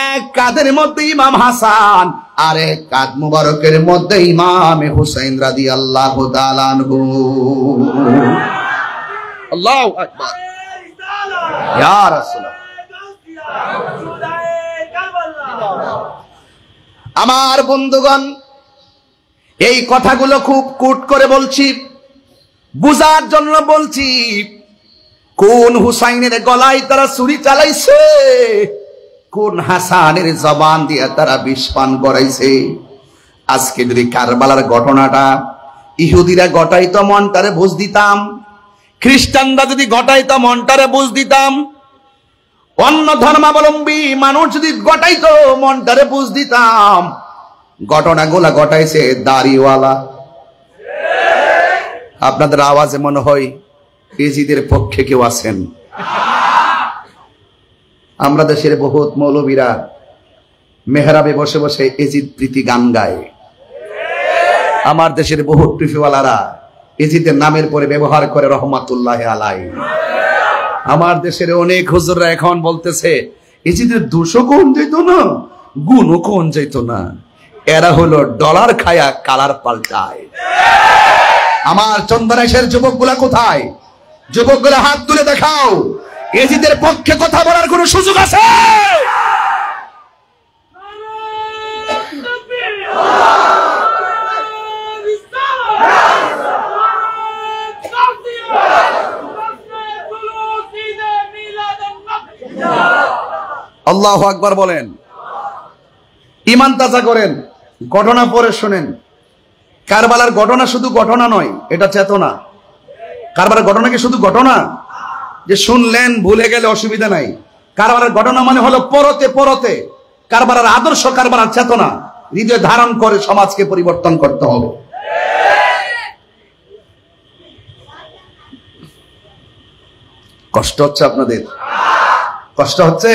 Speaker 1: এক কাঁধের মধ্যে ইমাম হাসান আর এক কাঁধ মুবারকের মধ্যে ইমাম হুসাইন রাদিয়াল্লাহু তাআলা আনহু। আল্লাহু আকবার, ইয়া রাসূলুল্লাহ। আমার বন্ধুগণ, এই কথাগুলো খুব কুট করে বলছি, বুঝার জন্য বলছি। কোন হুসাইনের গলায় তারা ছুরি চালাইছে, কোন হাসানের জবান দিয়ে তারা বিষ পান করাইছে। আজকে যদি কারবালার ঘটনাটা ইহুদিরা ঘটাইতো মনটারে বুঝ দিতাম, খ্রিস্টানরা যদি ঘটাইতো মনটারে বুঝ দিতাম, অন্য ধর্মাবলম্বী মানুষ যদি ঘটাইতো মনটারে বুঝ দিতাম। ঘটনাগুলা ঘটাইছে দাড়িওয়ালা। আপনাদের আওয়াজে মনে হয় ইজিদের পক্ষে কেউ আছেন। আমরা দেশের বহুত মৌলবীরা মেহরাবে বসে বসে এজিদ প্রীতি গান গায়। আমার দেশের বহুত টুপিওয়ালারা এজিদের নামের পরে ব্যবহার করে রহমাতুল্লাহ আলাই। আমার দেশের অনেক হুজুররা এখন বলতেছে এজিদের দোষও কোন যেত না, গুণও কোন যেত না, এরা হলো ডলার খায়া কালার পাল্টায়। আমার চন্দনেশের যুবকগুলা কোথায়? যুবকগুলা হাত তুলে দেখাও, এজিদের পক্ষে কথা বলার কোন সুযোগ আছে? আল্লাহু আকবার বলেন, ঈমান তাজা করেন। ঘটনা পরে শুনেন। কারবালার ঘটনা শুধু ঘটনা নয়, এটা চেতনা। কারবালার ঘটনা কি শুধু ঘটনা যে শুনলেন ভুলে গেলে অসুবিধা নাই? কারবালার ঘটনা মানে হলো পরতে পরতে কারবালার আদর্শ, কারবালার চেতনা হৃদয়ে ধারণ করে সমাজকে পরিবর্তন করতে হবে। কষ্ট হচ্ছে আপনাদের? কষ্ট হচ্ছে?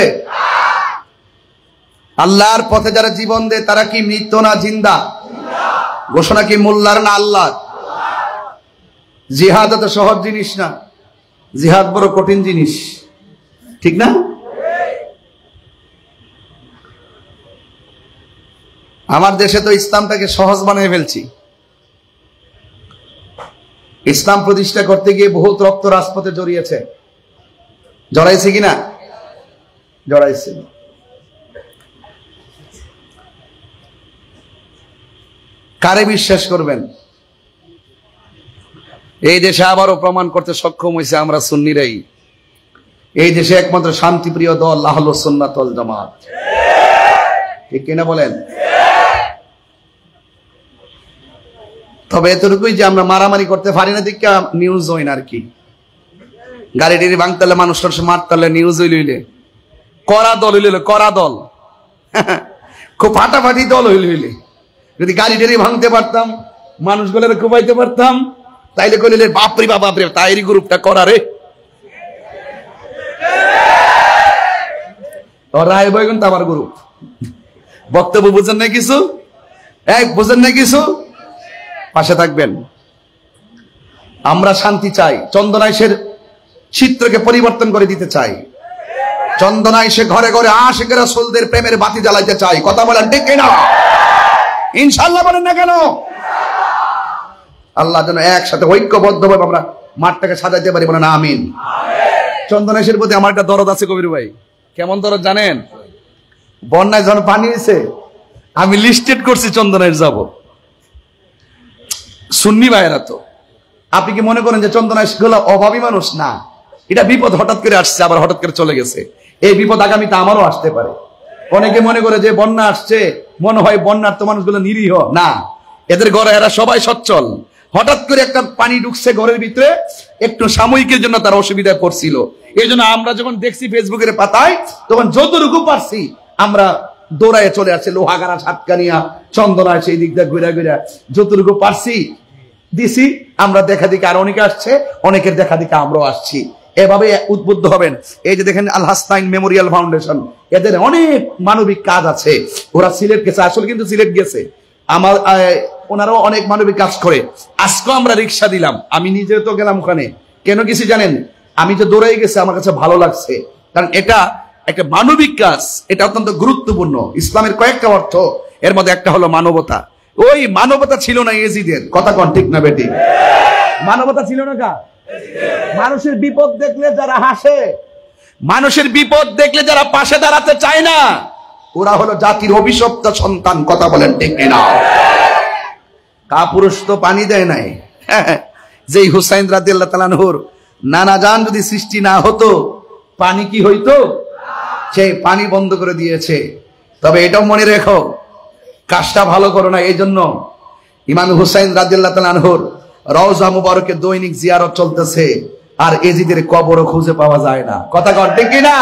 Speaker 1: আল্লাহর পথে যারা জীবন দেয় তারা কি মৃত না জিন্দা? ঘোষণা কি মোল্লার না আল্লাহ? জিহাদ এত সহজ জিনিস না, জিহাদ বড় কঠিন জিনিস, ঠিক না? আমার দেশে তো ইসলামটাকে সহজ বানিয়ে ফেলছি। ইসলাম প্রতিষ্ঠা করতে গিয়ে বহুত রক্ত রাজপথে জড়িয়েছে। জড়াইছে কিনা? জড়াইছে। কারে বিশ্বাস করবেন? এই দেশে আবারও প্রমাণ করতে সক্ষম হয়েছে আমরা সুন্নিরাই এই দেশে একমাত্র শান্তিপ্রিয় দল আহলুস সুন্নাত ওয়াল জামাত। ঠিক কিনা বলেন? তবে এতটুকুই যে আমরা মারামারি করতে পারি না দিকে নিউজ হই না আর কি। গাড়ি টিড়ি ভাঙতালে মানুষ মারতালে নিউজ হইলে করা দল হইলে করা দল খুব ফাটাফাটি দল হইলে যদি গাড়ি টিড়ি ভাঙতে পারতাম মানুষগুলোর কুপাইতে পারতাম তাইলে কইলে বাপরে বাপরে তাইরি গ্রুপটা করা রে রায় বইগুন তো আমার গ্রুপ। বক্তব্য বুঝেন না কিছু? বুঝেন না কিছু? পাশে থাকবেন। আমরা শান্তি চাই, চন্দনাইশের চিত্রকে পরিবর্তন করে দিতে চাই। চন্দনাইশে ঘরে ঘরে আশিকের রাসূলদের প্রেমের বাতি জ্বালাইতে চাই। কথা বলেন ঠিক কিনা? ইনশাআল্লাহ বলেন না কেন? আল্লাহ যেন একসাথে ঐক্যবদ্ধভাবে আমরা মাঠটাকে সাজাইতে পারি, বলেন আমিন। চন্দনেশের প্রতি আমার একটা দরদ আছে কবির ভাই। কেমন দরদ জানেন? বন্যায় যখন পানি হয়েছে আমি লিস্টেড করছি চন্দনেশ যাব। সুন্নি ভাইয়েরা তো, আপনি কি মনে করেন যে চন্দনেশ গুলো অভাবী মানুষ? না, এটা বিপদ হঠাৎ করে আসছে, আবার হঠাৎ করে চলে গেছে। এই বিপদ আগামীতে আমারও আসতে পারে। অনেকে মনে করে যে বন্যা আসছে, মনে হয় বন্যার তো মানুষগুলো নিরীহ। না, এদের ঘরে এরা সবাই সচ্ছল। হঠাৎ করে একটা পানি ঢুকছে ঘরের ভিতরে, একটু সাময়িকের জন্য তার অসুবিধায় পড়ছিল। এই জন্য আমরা যখন দেখছি ফেসবুকের পাতায়, তখন যতটুকু পারছি আমরা দৌড়ায় চলে আসছে, লোহাগাড়া সাতকানিয়া চন্দনা সেই দিক দিয়ে ঘুরা ঘুরা যতটুকু পারছি দিছি আমরা। দেখা দিকে আর অনেকে আসছে, অনেকের দেখা দিকে আমরাও আসছি। এভাবে উদ্বুদ্ধ হবেন। এই যে দেখেন আল হাসনাইন মেমোরিয়াল ফাউন্ডেশন, এদের অনেক মানবিক কাজ আছে। ওরা সিলেট গেছে, আসলে কিন্তু সিলেট গেছে, আমার ওনারাও অনেক মানবিক কাজ করে। আজকে আমরা রিক্সা দিলাম, আমি নিজে তো গেলাম ওখানে। কেন গেছি জানেন? আমি যে দৌড়াই গেছে আমার কাছে ভালো লাগছে, কারণ এটা একটা মানবিক কাজ, এটা অত্যন্ত গুরুত্বপূর্ণ। ইসলামের কয়েকটা অর্থ, এর মধ্যে একটা হলো মানবতা। ওই মানবতা ছিল না এজিদের, কথা কন ঠিক না বেটি? মানবতা ছিল না কা? মানুষের বিপদ দেখলে যারা হাসে, মানুষের বিপদ দেখলে যারা পাশে দাঁড়াতে চায় না, ওরা হলো জাতির অভিশপ্ত সন্তান, কথা বলেন ঠিক না? কাপুরুষ তো পানি দেয় নাই। যেই হুসাইন রাদিয়াল্লাহু তাআলা আনহুর নানা জান যদি সৃষ্টি না হতো, পানি কি হইতো? সেই পানি বন্ধ করে দিয়েছে। তবে এটাও মনে রেখো, কাজটা ভালো করো না। এই জন্য ইমাম হুসাইন রাদিয়াল্লাহু তাআলা আনহুর রওজা মুবারকে দৈনিক জিয়ারত চলতেছে, আর এজিদের কবরও খুঁজে পাওয়া যায় না, কথা কন ঠিক কিনা?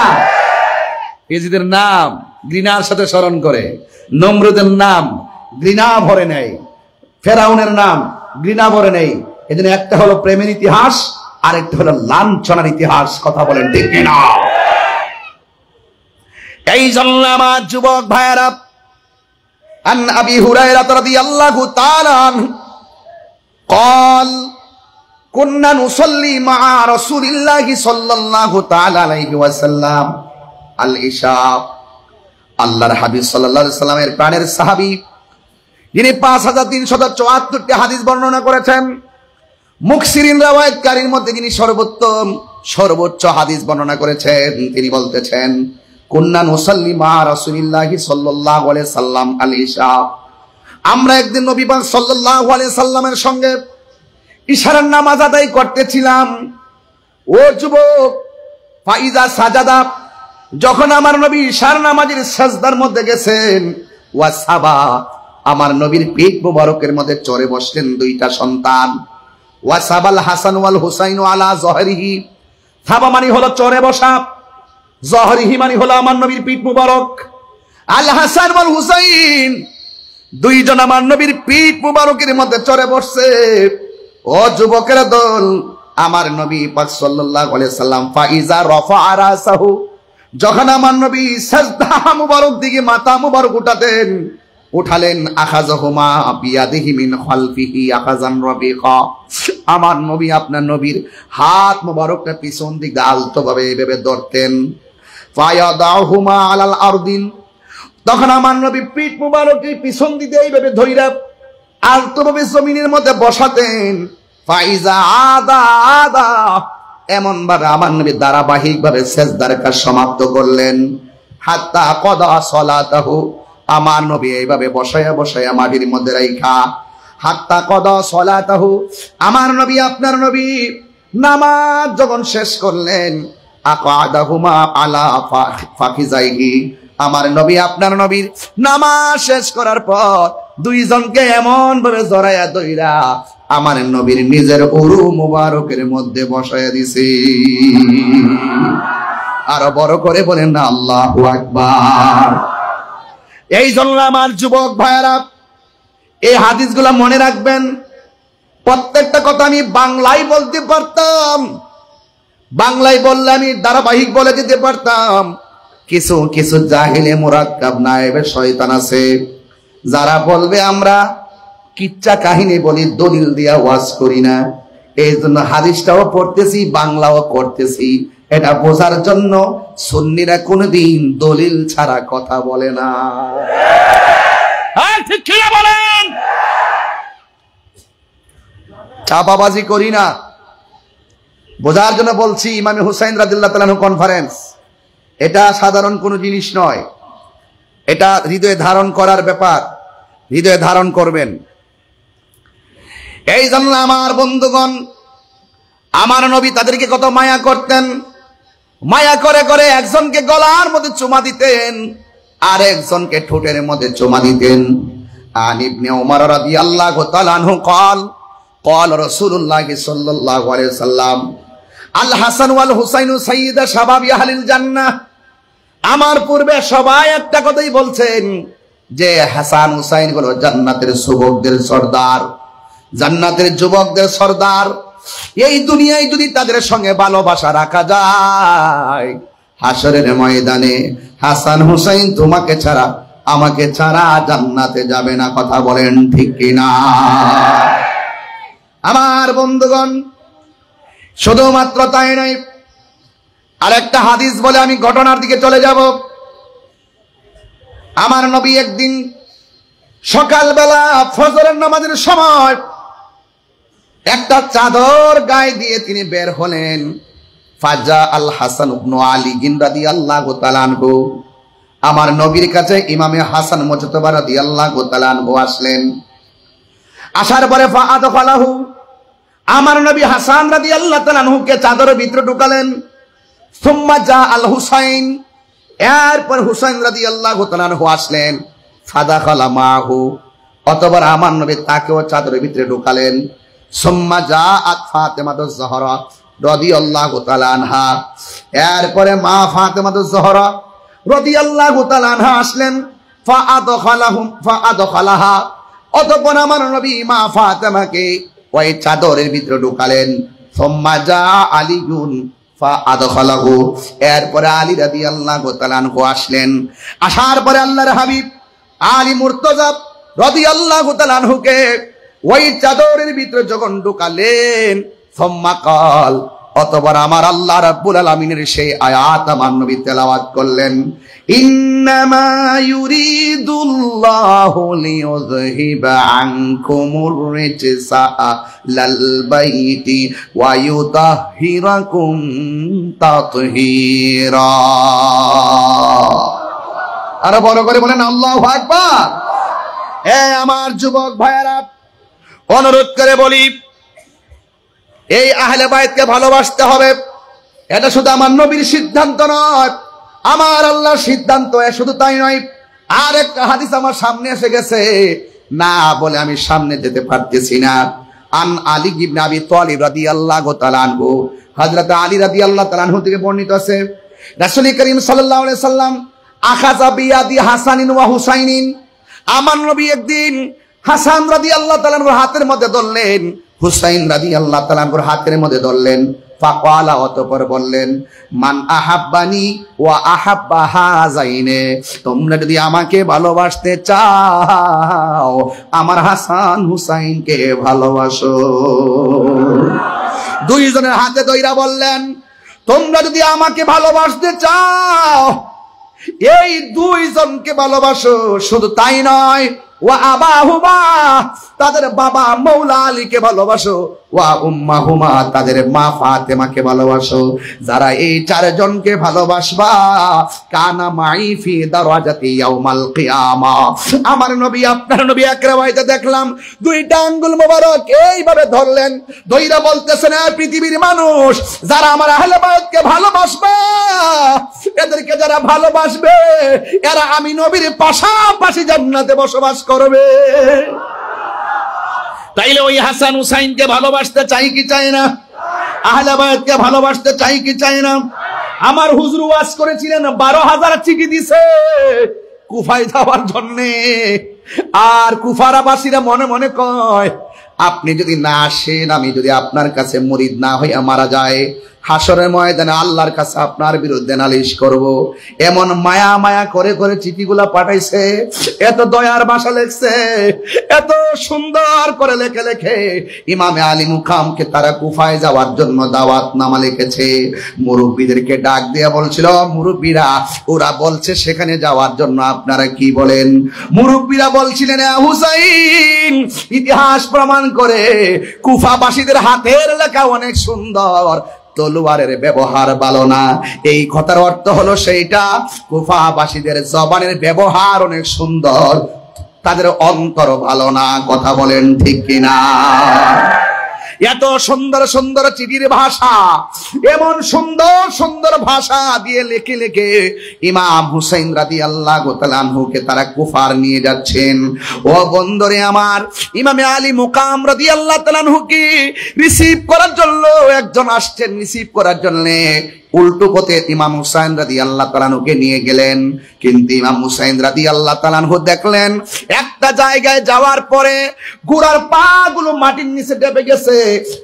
Speaker 1: এজিদের নাম ঘৃণার সাথে স্মরণ করে, নমরুদের নাম ঘৃণা ভরে নেয়, ফেরাউনের নাম ঘৃণা ভরে নেই। এজন্য একটা হলো প্রেমের ইতিহাস, আর একটা হলো লাঞ্ছনার ইতিহাস, কথা বলেন ঠিক কিনা? এই জন্য আমার যুবক ভাইয়েরা, আন আবি হুরায়রা রাদিয়াল্লাহু তাআলা আনহু قال كنا نصلي مع رسول الله صلى الله تعالى عليه وسلم العشاء। আল্লাহর হাবিব সাল্লাল্লাহু আলাইহি সাল্লামের প্রাণের সাহাবী, যিনি 5374টি হাদিস বর্ণনা করেছেন, মুকসিরিন riwayatকারীর মধ্যে যিনি সর্বোচ্চ হাদিস বর্ণনা করেছেন, তিনি বলতেছেন কুন্না নুসাল্লি মা রাসূলিল্লাহি সাল্লাল্লাহু আলাইহি সাল্লাম আল ইশা। আমরা একদিন নবী পাক সাল্লাল্লাহু আলাইহি সাল্লামের সঙ্গে ইশারার নামাজ আদায় করতেছিলাম। ও যুবক, ফাইজা সাজাদা, যখন আমার নবী ইশার নামাজের সাজদার মধ্যে গেছেন, ওয়াসাবা, আমার নবীর পিঠ মুবারকের মধ্যে চড়ে বসলেন দুইটা সন্তান। ওয়াসাবাল হাসান ওয়াল হুসাইন আলা জহরিহি, সাবা মানে হলো চড়ে বসা, জহরিহি মানে হলো আমার নবীর পিঠ মুবারক। আল হাসান ওয়াল হুসাইন, দুইজন আমার নবীর পিঠ মুবারকের মধ্যে চড়ে বসছে। ও যুবকের দল, আমার নবী পাক সাল্লাল্লাহু আলাইহি সাল্লাম ফাইজা রাফা রাসাহু, যখন আমার নবী সাজদা মুবারক দিকে মাথা মুবারক উঠালেন, আখাযাহুমা বিয়াদিহি মিন খালফিহি আখাযান রাবিকা, আমার নবী আপনার নবীর হাত মুবারকটা পিছন দিকে আলতোভাবে এইভাবে ধরতেন। ফায়াদাহুমা আলাল আরদিন, তখন আমার নবী পিঠ মুবারককে পিছন দিকে এইভাবে ধইরা আলতোভাবে জমিনের মধ্যে বসাতেন। ফাইজা আদা, এমন ভাবে আমার নবী ধারাবাহিক ভাবে সেজদার কাজ সমাপ্ত করলেন। হাত্তা কদা সলাতাহু, আমার নবী এইভাবে বসায়া বসায়া মাটির মধ্যে রাইখা, হাত্তা কদা সলাতাহু, আমার নবী আপনার নবী নামাজ যখন শেষ করলেন, আকাদাহুমা আলা ফাকিজাইহি, আমার নবী আপনার নবীর নামাজ শেষ করার পর দুইজনকে এমন ভাবে জড়াইয়া দইরা আমার নবীর নিজের উরু মুবারকের মধ্যে বসাইয়া দিছে। আরো বড় করে বলেন না আল্লাহু আকবার। এই জন্য আমার যুবক ভাইয়েরা, এই হাদিসগুলা মনে রাখবেন। প্রত্যেকটা কথা আমি বাংলায় বলতে পারতাম, বাংলায় বললে আমি ধারাবাহিক বলে দিতে পারতাম। কিছু কিছু জাহিলে মুরাক্কাব নায়েবে শয়তান আছে, যারা বলবে আমরা কিচ্ছা কাহিনী বলি, দলিল দিয়া ওয়াজ করি না। এই জন্য হাদিসটাও পড়তেছি, বাংলাও করতেছি, এটা বোঝার জন্য সুন্নিরা কোনদিন দলিল ছাড়া কথা বলে না। ঠিক কি বলেন? চাপাবাজি করি না। বোঝার জন্য বলছি, ইমাম হুসাইন রাদিয়াল্লাহু তাআলা কনফারেন্স এটা সাধারণ কোনো জিনিস নয়, এটা হৃদয়ে ধারণ করার ব্যাপার। হৃদয়ে ধারণ করবেন। এই জন্য আমার বন্ধুগণ, আমার নবী তাদেরকে কত মায়া করতেন। মায়া করে করে একজনকে গলার মধ্যে চুমা দিতেন, আর একজনকে ঠোঁটের মধ্যে চুমা দিতেন। আন ইবনে ওমর রাদিয়াল্লাহু তাআলা আনহু قال قال رسول الله صلى الله عليه وسلم আল হাসান ওয়াল হুসাইন সাইয়্যিদা শাবাবি আহলিল জান্নাহ। আমার পূর্বে সবাই একটা কথাই বলছেন যে হাসান হুসাইন হলো জান্নাতের যুবকদের সর্দার, জান্নাতের যুবকদের সর্দার। এই দুনিয়ায় যদি তাদের সঙ্গে ভালোবাসা রাখা যায়, হাসরের ময়দানে হাসান হুসাইন তোমাকে ছাড়া আমাকে ছাড়া জান্নাতে যাবে না। কথা বলেন ঠিক কিনা? আমার বন্ধুগণ, শুধুমাত্র তাই নয়, আরেকটা হাদিস বলে আমি ঘটনার দিকে চলে যাব। আমার নবী একদিন সকালবেলা ফজরের নামাজের সময় একটা চাদর গায়ে দিয়ে তিনি বের হলেন। ফাজা আল হাসান ইবনে আলী রাদিয়াল্লাহু তাআলা আনহু, আমার নবীর কাছে ইমামে হাসান মুজতবা রাদিয়াল্লাহু তাআলা আনহু আসলেন। আসার পরে ফাআদখালাহু, আমার নবী হাসান রাদিয়াল্লাহু তাআলা আনহুকে চাদরের ভিতরে ঢুকালেন। সুম্মা জা আল হুসাইন, এরপর হুসাইন রাদিয়াল্লাহু তাআলা আনহু আসলেন। ফাদাখালা মাহু, অতঃপর আমার নবী তাকেও চাদরের ভিতরে ঢুকালেন। সুম্মা জা আত ফাতেমাতুজ জহরা রাদিয়াল্লাহু তাআলা আনহা, এরপরে মা ফাতেমাতুজ জহরা রাদিয়াল্লাহু তাআলা আনহা আসলেন। ফাআদখালাহা, অতঃপর আমার নবী মা ফাতেমাকে ওই চাদরের ভিতরে ঢুকালেন। সুম্মা জা আলীউন ফাআদখালাহু, এরপরে আলী রাদিয়াল্লাহু তাআলা আনহু আসলেন। আসার পরে আল্লাহর হাবিব আলী মুর্তজা রাদিয়াল্লাহু তাআলা আনহুকে ওই চাদরের ভিতরে যখন ঢুকালেন, সুম্মা ক্বাল, অতঃপর আমার আল্লাহ রাব্বুল আলামিনের সেই আয়াত আমার নবী তেলাওয়াত করলেন। ইন্নামা ইউরিদুল্লাহু লিইউযহিবা আনকুমুর রিজসা লাল বাইতি ওয়া ইউতাহহিরাকুম তাতহীরা। আর বড় করে বলেন আল্লাহু আকবার। আমার যুবক ভাইয়েরা, অনুরোধ করে বলি, এই আহলে বাইতকে ভালোবাসতে হবে। এটা শুধু আমার নবীর সিদ্ধান্ত নয়, আমার আল্লাহর সিদ্ধান্ত। শুধু তাই নয়, আর একটা হাদিস আমার সামনে এসে গেছে, না বলে আমি সামনে যেতে পারতেছি না। আন আলী ইবনে আবি তালিব রাদিয়াল্লাহু তাআলা আনহু, হযরত আলী রাদিয়াল্লাহু তাআলা আনহু থেকে বর্ণিত আছে, রাসূল করিম সাল্লাল্লাহু আলাইহি সাল্লাম আখাযা বিয়াদি হাসানিন ওয়া হুসাইনিন, আমার নবী একদিন হাসান রাদিয়াল্লাহু তাআলা আনহুর হাতের মধ্যে ধরলেন, হুসাইন রাদিয়াল্লাহু তাআলা আনহুর হাতের মধ্যে ধরলেন। ফাকালা, অতঃপর বললেন, মান আহাব্বানি ওয়া আহাব্বা হাযাইনে, তোমরা যদি আমাকে ভালোবাসতে চাও আমার হাসান হুসাইনকে ভালোবাসো। দুইজনের হাতে ধইরা বললেন, তোমরা যদি আমাকে ভালোবাসতে চাও এই দুইজনকে ভালোবাসো। শুধু তাই নয়, ওয়া আবাহুমা, তাদের বাবা মৌলা আলীকে ভালোবাসো। ওয়া উম্মাহুমা, তাদের মা ফাতেমাকে ভালোবাসো। যারা এই চারজনকে ভালোবাসবা, কানা মাই ফি দারাজাতি ইয়াউমাল কিয়ামা। আমার নবী, আপনার নবী এক রাওয়ায়াতে দেখলাম দুইটা আঙ্গুল মোবারক এইভাবে ধরলেন, ধইরা বলতেছেন, পৃথিবীর মানুষ যারা আমার আহলে বাইতকে ভালোবাসবে, এদেরকে যারা ভালোবাসবে এরা আমি নবীর পাশাপাশি জান্নাতে বসবাস করবে। তাইলে ওই হাসান হুসাইনকে ভালোবাসতে চাই কি চাই না? আহলে বাইতকে ভালোবাসতে চাই কি চাই না? আমার হুজুর ওয়াজ করেছিলেন, 12,000 চিঠি দিছে কুফায় যাওয়ার জন্য। আর কুফারাবাসীরা মনে মনে কয়, আপনি যদি না আসেন, আমি যদি আপনার কাছে মুরিদ না হইয়া মারা যায়, হাসরের ময়দানে আল্লাহর কাছে আপনার বিরুদ্ধে নালিশ করব। এমন মায়া মায়া করে করে চিঠিগুলা পাঠাইছে, এত দয়ার ভাষা লেখছে, এত সুন্দর করে লেখে লেখে ইমামে আলী মুকামকে তারা কুফায় যাওয়ার জন্য দাওয়াত নামা লিখেছে। মুরব্বীদেরকে ডাক দিয়া বলছিল, মুরব্বীরা ওরা বলছে সেখানে যাওয়ার জন্য আপনারা কি বলেন? মুরব্বীরা বলছিলেন, হুসাইন ইতিহাস প্রমাণ করে কুফাবাসীদের হাতের লেখা অনেক সুন্দর, তলোয়ারের ব্যবহার ভালো না। এই কথার অর্থ হলো সেইটা, কুফাবাসীদের জবানের ব্যবহার অনেক সুন্দর, তাদের অন্তর ভালো না। কথা বলেন ঠিক কিনা? এত সুন্দর সুন্দর চিঠির ভাষা, এমন সুন্দর সুন্দর ভাষা দিয়ে লিখে লিখে ইমাম হুসাইন রাদিয়াল্লাহু তাআলা আনহুকে তারা কুফার নিয়ে যাচ্ছেন। ও বন্ধুরে আমার, ইমামে আলী মুকাম রাদিয়াল্লাহু তাআলা আনহুকে রিসিভ করার জন্য একজন আসছেন, রিসিভ করার জন্য উল্টো পথে ইমাম হুসাইন রাদিয়াল্লাহু তাআলা আনহুকে নিয়ে গেলেন। কিন্তু ইমাম হুসাইন রাদিয়াল্লাহু তাআলা আনহু দেখলেন একটা জায়গায় যাওয়ার পরে ঘোড়ার পা গুলো মাটির নিচে ডেবে গেছে,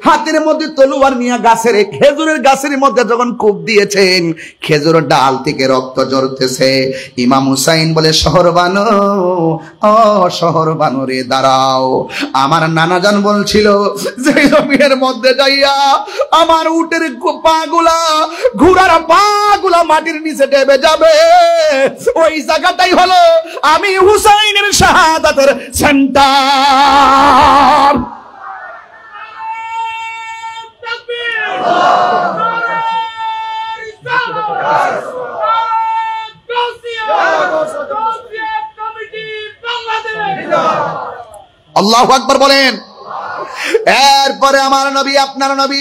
Speaker 1: হাতের মধ্যে তলোয়ার নিয়ে গাছের খেজুরের গাছের মধ্যে যখন কূপ দিয়েছেন, খেজুরের ডাল থেকে রক্ত ঝরতেছে। ইমাম হুসাইন বলে, শহরবানু, ও শহরবানু রে দাঁড়াও। আমার নানাজান বলছিল যে জমির মধ্যে যাইয়া আমার উটের পাগুলা, ঘোড়ার পাগুলা মাটির নিচে ডেবে যাবে, ওই জায়গাটাই হলো আমি হুসাইনের শাহাদাতের সেন্টার। আল্লাহু আকবার বলেন। এরপরে আমার নবী, আপনার নবী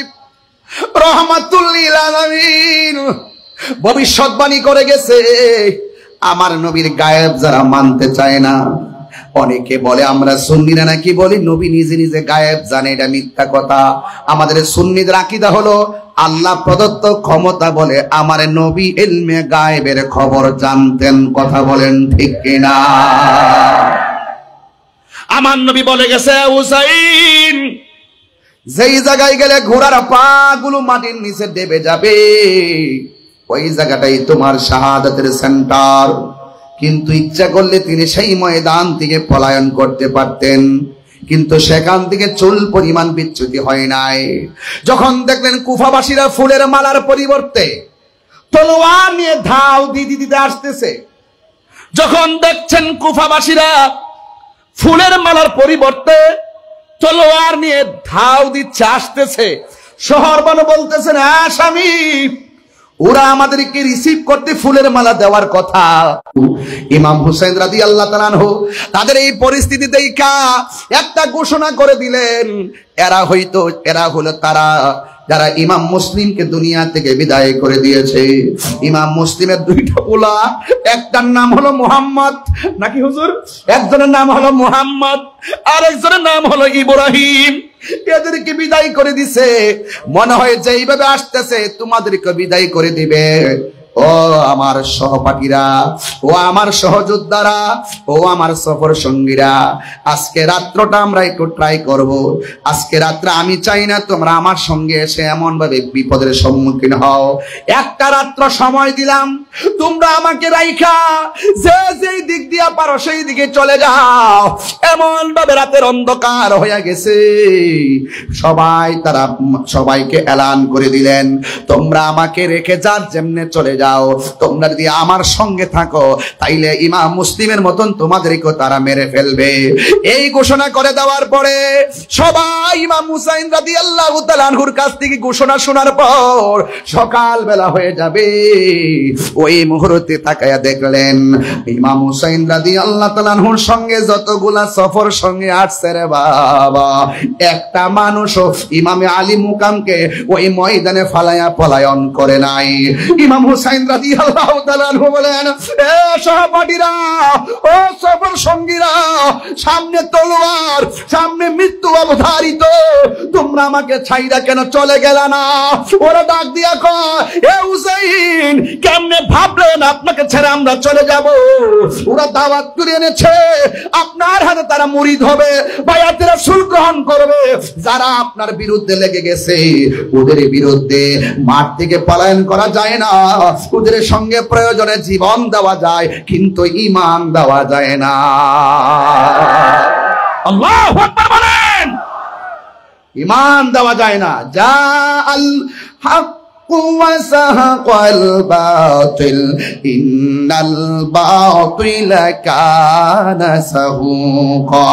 Speaker 1: রাহমাতুল লিল আলামিন ভবিষ্যৎবাণী করে গেছে। আমার নবীর গায়েব যারা মানতে চায় না, অনেকে বলে আমরা সুন্নিরা নাকি বলি নবী নিজে নিজে গায়েব জানে, এটা মিথ্যা কথা। আমাদের সুন্নিদের আকীদা হলো আল্লাহ প্রদত্ত ক্ষমতা বলে আমার নবী ইলমে গায়েবের খবর জানতেন। কথা বলেন ঠিক কিনা? আমার নবী বলে গেছে, হুসাইন যেই জায়গায় গেলে ঘোড়ার পা গুলো মাটির নিচে ডেবে যাবে, ওই জায়গাটাই তোমার শাহাদাতের সেন্টার। কিন্তু ইচ্ছা করলে তিনি সেই ময়দান থেকে পলায়ন করতে পারতেন, কিন্তু সেখান থেকে চুল পরিমাণ বিচ্যুতি হয় নাই। যখন দেখলেন কুফাবাসীরা ফুলের মালার পরিবর্তে তলোয়ার নিয়ে ধাও দিতে দিতে আসতেছে, যখন দেখছেন কুফাবাসীরা ফুলের মালার পরিবর্তে তলোয়ার নিয়ে ধাও দিচ্ছে, আসতেছে, শহরবানু বলতেছেন, হ্যাঁ স্বামী, ওরা আমাদেরকে রিসিভ করতে ফুলের মালা দেওয়ার কথা। ইমাম হুসাইন রাদিয়াল্লাহু তাআলা আনহু তাদের এই পরিস্থিতি দেখা একটা ঘোষণা করে দিলেন, এরা হলো তারা যারা ইমাম মুসলিমকে দুনিয়া থেকে বিদায় করে দিয়েছে। ইমাম মুসলিমের দুইটা পোলা, একটার নাম হলো মুহাম্মদ, নাকি হুজুর? একজনের নাম হলো মুহাম্মদ, আর একজনের নাম হলো ইব্রাহিম। এদেরকে বিদায় করে দিছে। মনে হয় যে এইভাবে আসতেছে তোমাদেরকে বিদায় করে দিবে। ও আমার সহপাঠীরা, ও আমার সহযোদ্ধারা, ও আমার সফর সঙ্গীরা, আজকে রাত্রটা আমরা একটু ট্রাই করব। আজকে রাত্রে আমি চাই না তোমরা আমার সঙ্গে এসে এমন ভাবে বিপদের সম্মুখীন হও। একটা রাত্র সময় দিলাম, তোমরা আমাকে রাইখা যে যেই দিক দিয়া পারো সেই দিকে চলে যাও। এমন ভাবে রাতের অন্ধকার হয়ে গেছে, তারা সবাইকে এলান করে দিলেন, তোমরা আমাকে রেখে যার যেমনে চলে যাও, তোমরা যদি আমার সঙ্গে থাকো তাইলে ইমাম মুসলিমের মতন তোমাদেরকে তারা মেরে ফেলবে। এই ঘোষণা করে দেওয়ার পরে সবাই ইমাম হুসাইন রাদিয়াল্লাহু তাআলা আনহুর কাছ থেকে ঘোষণা শোনার পর সকাল বেলা হয়ে যাবে, ওই মুহূর্তে তাকায়া দেখলেন ইমাম হুসাইন রাদিয়াল্লাহু তাআলা আনহুর সঙ্গে যতগুলা সফর সঙ্গে আসছে রে বাবা, একটা মানুষও ইমামে আলী মুকামকে ওই ময়দানে ফালায়া পলায়ন করে নাই। ইমাম হুসাইন রাদিয়াল্লাহু তাআলা আনহু বলেন, এ সহপাঠীরা, ও সফর সঙ্গীরা, সামনে তলোয়ার, সামনে মৃত্যু অবধারিত, তোমরা আমাকে ছাইরা কেন চলে গেল না? ওরা ডাক দিয়া কয়, এ হুসাইন, কেমনে ভাবলেন আপনাকে ছেড়ে আমরা চলে যাব? ওরা দাওয়াত করে এনেছে, আপনার হাতে তারা মুরিদ হবে, বায়াতে রাসূল গ্রহণ করবে। যারা আপনার বিরুদ্ধে লেগে গেছে ওদের বিরুদ্ধে মাঠ থেকে পলায়ন করা যায় না, ওদের সঙ্গে প্রয়োজনে জীবন দেওয়া যায়, কিন্তু ঈমান দেওয়া যায় না। আল্লাহু আকবার বলেন। ঈমান দেওয়া যায় না। যা আল হক ওয়াসাহাকাল বাতিল ইন্নাল বাতিলা কানা সাহুকা।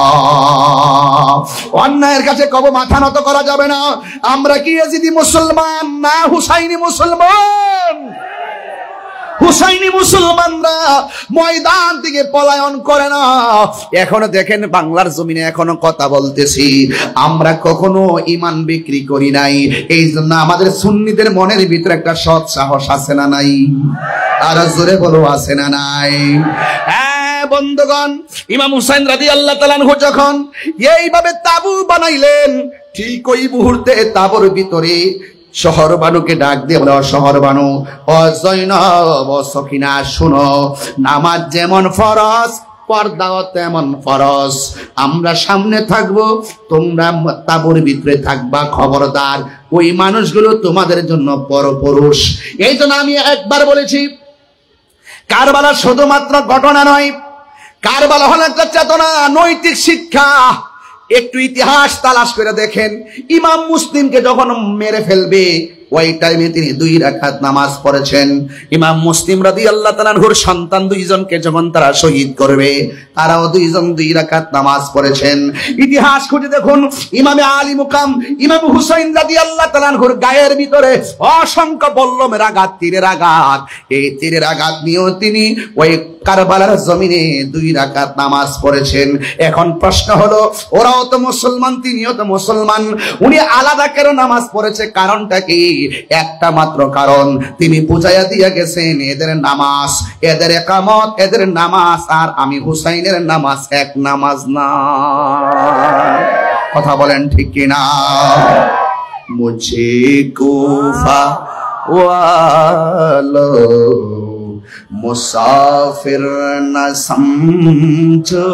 Speaker 1: অন্যায়ের কাছে কবে মাথা নত করা যাবে না। আমরা কি ইয়াজিদি মুসলমান না হুসাইনি মুসলমান? হুসাইনি মুসলমানরা ময়দান থেকে পলায়ন করে না। এখনো দেখেন বাংলার জমিনে এখনো কথা বলতেছি, আমরা কখনো ঈমান বিক্রি করি নাই। এই জন্য আমাদের সুন্নিদের মনের ভিতরে একটা সৎ সাহস আছে না নাই? আর জোরে বলো, আছে না নাই? হ্যাঁ বন্ধুগণ, ইমাম হুসাইন রাদিয়াল্লাহু তাআলা আনহু যখন এইভাবে তাবু বানাইলেন, ঠিক ওই মুহূর্তে তাবুর ভিতরে শহর বানুকে ডাক দিয়ে বলে, শহর বানু, ও জয়নব, ও সকিনা, শুনো, নামাজ যেমন ফরজ, পর্দাও তেমন ফরজ। আমরা সামনে থাকবো, তোমরা তাবুর ভিতরে থাকবা, খবরদার ওই মানুষগুলো তোমাদের জন্য পরপুরুষ। এই জন্য আমি একবার বলেছি, কারবালা শুধুমাত্র ঘটনা নয়, কারবালা হলো একটা চেতনা, নৈতিক শিক্ষা। একটু ইতিহাস তালাশ করে দেখেন, ইমাম মুসলিমকে যখন মেরে ফেলবে ওই টাইমে তিনি 2 রাকাত নামাজ পড়েছেন। ইমাম মুসলিম রাদিয়াল্লাহু তাআলা আনহুর সন্তান 2 জনকে যখন তারা শহীদ করবে, তারাও 2 জন 2 রাকাত নামাজ পড়েছেন। ইতিহাস খুঁজে দেখুন, ইমামে আলী মুকাম ইমাম হুসাইন রাদিয়াল্লাহু তাআলা আনহুর গায়ের ভিতরে অসংখ্য বল্লমের আঘাত, তীরের আঘাত। এই তীরের আঘাত নিয়েও তিনি ওই কারবালার জমিনে 2 রাকাত নামাজ পড়েছেন। এখন প্রশ্ন হলো, ওরাও তো মুসলমান, তিনিও তো মুসলমান, উনি আলাদা কেন নামাজ পড়েছে? কারণটা কি? একটা মাত্র কারণ, তিনি বুঝাইয়া দিয়া গেছেন এদের নামাজ, এদের ইকামত, এদের নামাজ আর আমি হুসাইনের নামাজ এক নামাজ না। কথা বলেন ঠিক কিনা? মুঝে কুফা ওয়ালো मुसाफिर न समझो,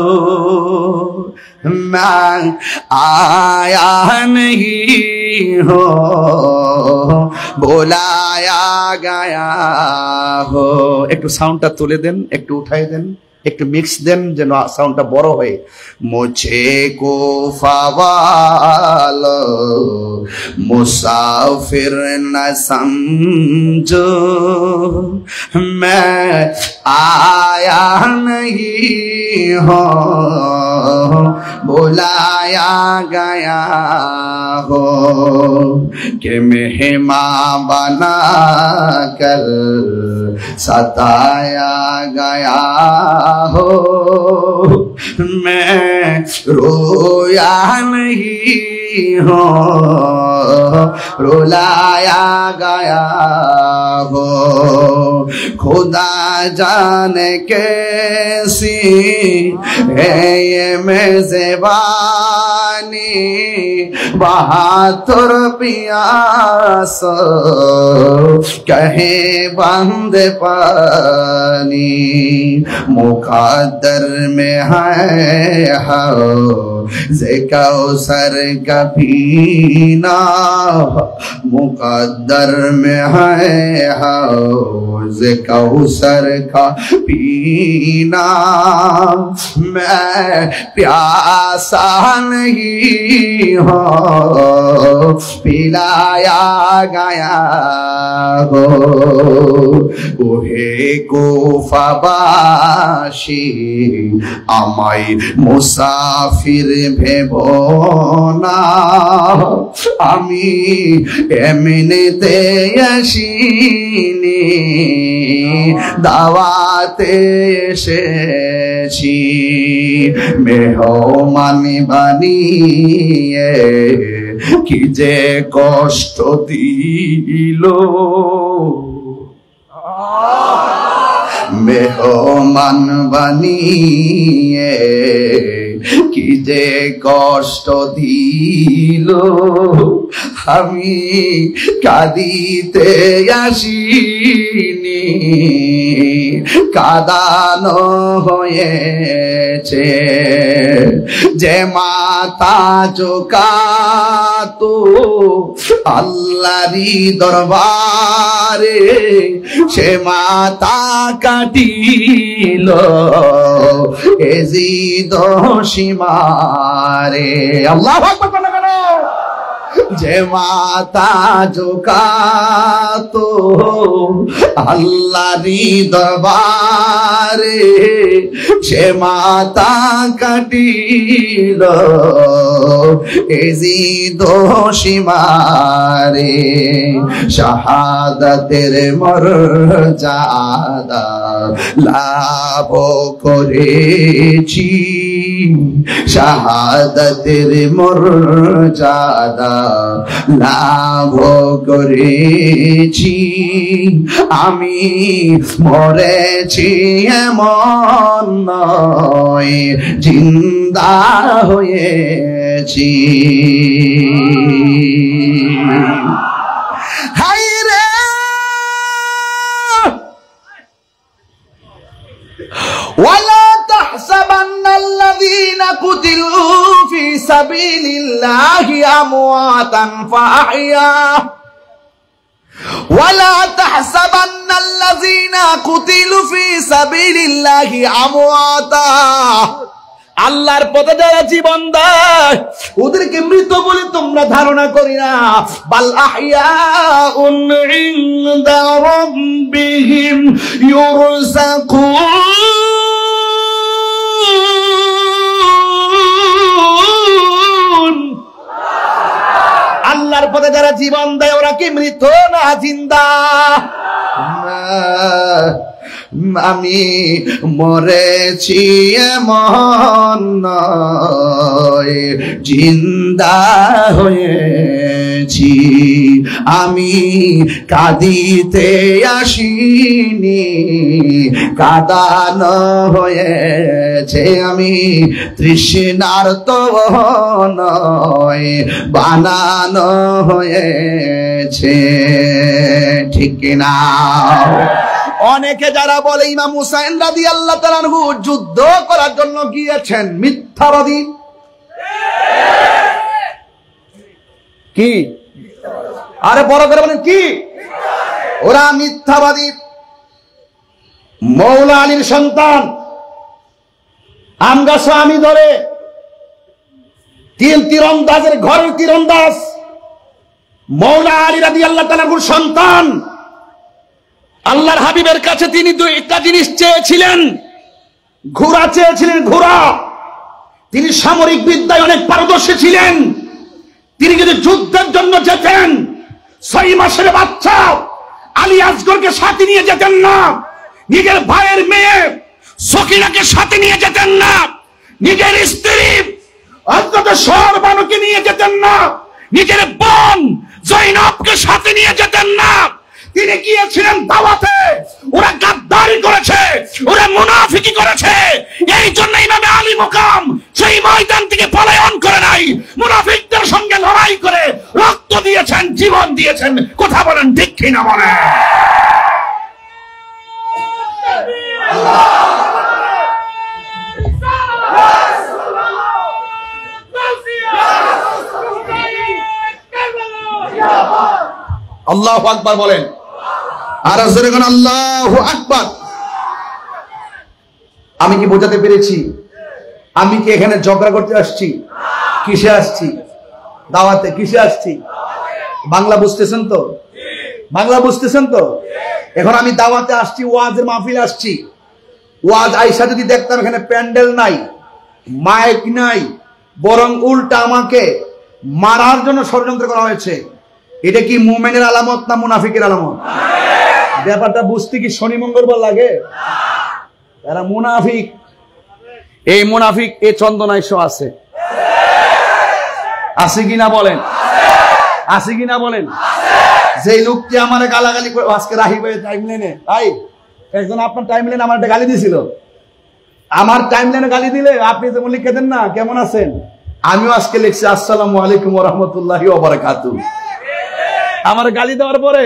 Speaker 1: मैं आया नहीं हो, बुलाया गया हो। একটু সাউন্ডটা তুলে দেন, একটু উঠাই দেন, একটু মিক্স দেন যেন সাউন্ডটা বড় হয়। মুঝে কুফা ওয়ালো মুসাফির না সমঝো, मैं आया नहीं हो, बुलाया गया हो, कि मेहमान बना कर सताया गया हो, मैं रोया नहीं हो, रुलाया गया हो। खुदा जाने कैसी है ये मेज़बानी, बहादुर पियास कहे बंद पानी, मुकद्दर में है हो जे कौसर कभी ना, मुकद्दर में है हो जे कौसर का पीना, मैं प्यासा नहीं हो, पिलाया गया हो। ওহে কুফাবাসী, আমায় মুসাফির ভেবো না, আমি এমনিতে আসিনি, দাওয়াতে এসেছি, মেহমান বানিয়ে কি যে কষ্ট দিল, মেহমান বানিয়ে কি যে কষ্ট দিল আমি কাঁদিতে আসিনি, কাঁদানো হয়েছে যে মাথা ঝোঁকাতো আল্লাহরই দরবারে, সে মাথা কাটিল এজিদ সীমারে। আল্লাহু আকবার। যে মাথা ঝোঁকাতো আল্লাহরই দরবারে, সে মাথা কাটিল এজিদ সীমারে। শাহাদাতের মর্যাদা লাভ করেছি, শাহাদাতের মর্যাদা লাভ করেছি, আমি মরেছি এমন নয়, জিন্দা হয়েছি। হায় রে ওয়ালা তাহসাবান্নাল্লাযীনা কুতিলু ফী সাবিলিল্লাহি আমওয়াতান ফাআহইয়া, ওয়ালা তাহসাবান্নাল্লাযীনা কুতিলু ফী সাবিলিল্লাহি আমওয়াতা। আল্লাহর পথে যারা জীবন দেয় ওদেরকে মৃত বলে তোমরা ধারণা করি না, বাল আহইয়াউন ইনদা রাব্বিহিম ইউরযাকুন। আল্লাহর পথে যারা জীবন দেয় ওরা কি মৃত না জিন্দা? আমি মরেছি এমন নয়, জিন্দা হয়েছি। আমি কাঁদিতে আসিনি, কাঁদানো হয়েছে। আমি তৃষ্ণার্ত নয়, বানানো হয়েছে। ঠিক কিনা? অনেকে যারা বলে ইমাম হুসাইন রাদিয়াল্লাহু তাআলা আনহু যুদ্ধ করার জন্য গিয়েছেন, মিথ্যাবাদী। কি? আরে বড় করে বলেন কি? ওরা মিথ্যাবাদী। মৌলা আলীর সন্তান আমগা স্বামী ধরে তীরন্দাজের ঘরের তীরন্দাজ মৌলা আলী রাদিয়াল্লাহু তাআলা আনহুর সন্তান। আল্লাহর হাবিবের কাছে তিনি দুইটা জিনিস চেয়েছিলেন। ঘোড়া চেয়েছিলেন, ঘোড়া। তিনি সামরিক বিদ্যায় অনেক পারদর্শী ছিলেন। তিনি যদি যুদ্ধের জন্য যেতেন 6 মাসের বাচ্চা আলী আসগরকে সাথে নিয়ে যেতেন না, নিজের ভাইয়ের মেয়ে সকিনাকে সাথে নিয়ে যেতেন না, নিজের স্ত্রী হযরত শরবানুকে নিয়ে যেতেন না, নিজের বোন জয়নবকে সাথে নিয়ে যেতেন না। তিনি গিয়েছিলেন দাওয়াতে। ওরা গাদ্দারি করেছে, ওরা মুনাফিকি করেছে। এই জন্য ইমামে আলী মুকাম সেই ময়দান থেকে পলায়ন করে নাই, মুনাফিকদের সঙ্গে লড়াই করে রক্ত দিয়েছেন, জীবন দিয়েছেন। কথা বলেন ঠিক কিনা বলেন? আল্লাহু আকবার বলেন। আর জোরে কোন আল্লাহু আকবার। আমি কি বোঝাতে পেরেছি? আমি কি এখানে ঝগড়া করতে আসছি? কিসে আসছি? দাওয়াতে। কিসে আসছি? বাংলা বুঝতেছেন তো? বাংলা বুঝতেছেন তো? এখন আমি দাওয়াতে আসছি, ওয়াজের মাহফিল আসছি। ওয়াজ আইসা যদি দেখতাম এখানে প্যান্ডেল নাই, মাইক নাই, বরং উল্টা আমাকে মারার জন্য ষড়যন্ত্র করা হয়েছে, এটা কি মুমিনের আলামত না মুনাফিকের আলামত? ব্যাপারটা বুঝতে কি শনি মঙ্গলবার লাগে? এরা মুনাফিক। এই মুনাফিক এ চন্দনাইশ আছে, আছে কিনা বলেন? আছে কিনা বলেন? যে লোকটি আমার গালাগালি করে আজকে রাহি ভাই টাইম লেনে, ভাই একজন আপনার টাইম লেনে আমার গালি দিয়েছিল, আমার টাইমলাইনে গালি দিলে আপনি যেমন লিখে দেন না কেমন আছেন, আমিও আজকে লিখছি আসসালামু আলাইকুম ওয়া রাহমাতুল্লাহি ওয়া বারাকাতুহু। আমার গালি দেওয়ার পরে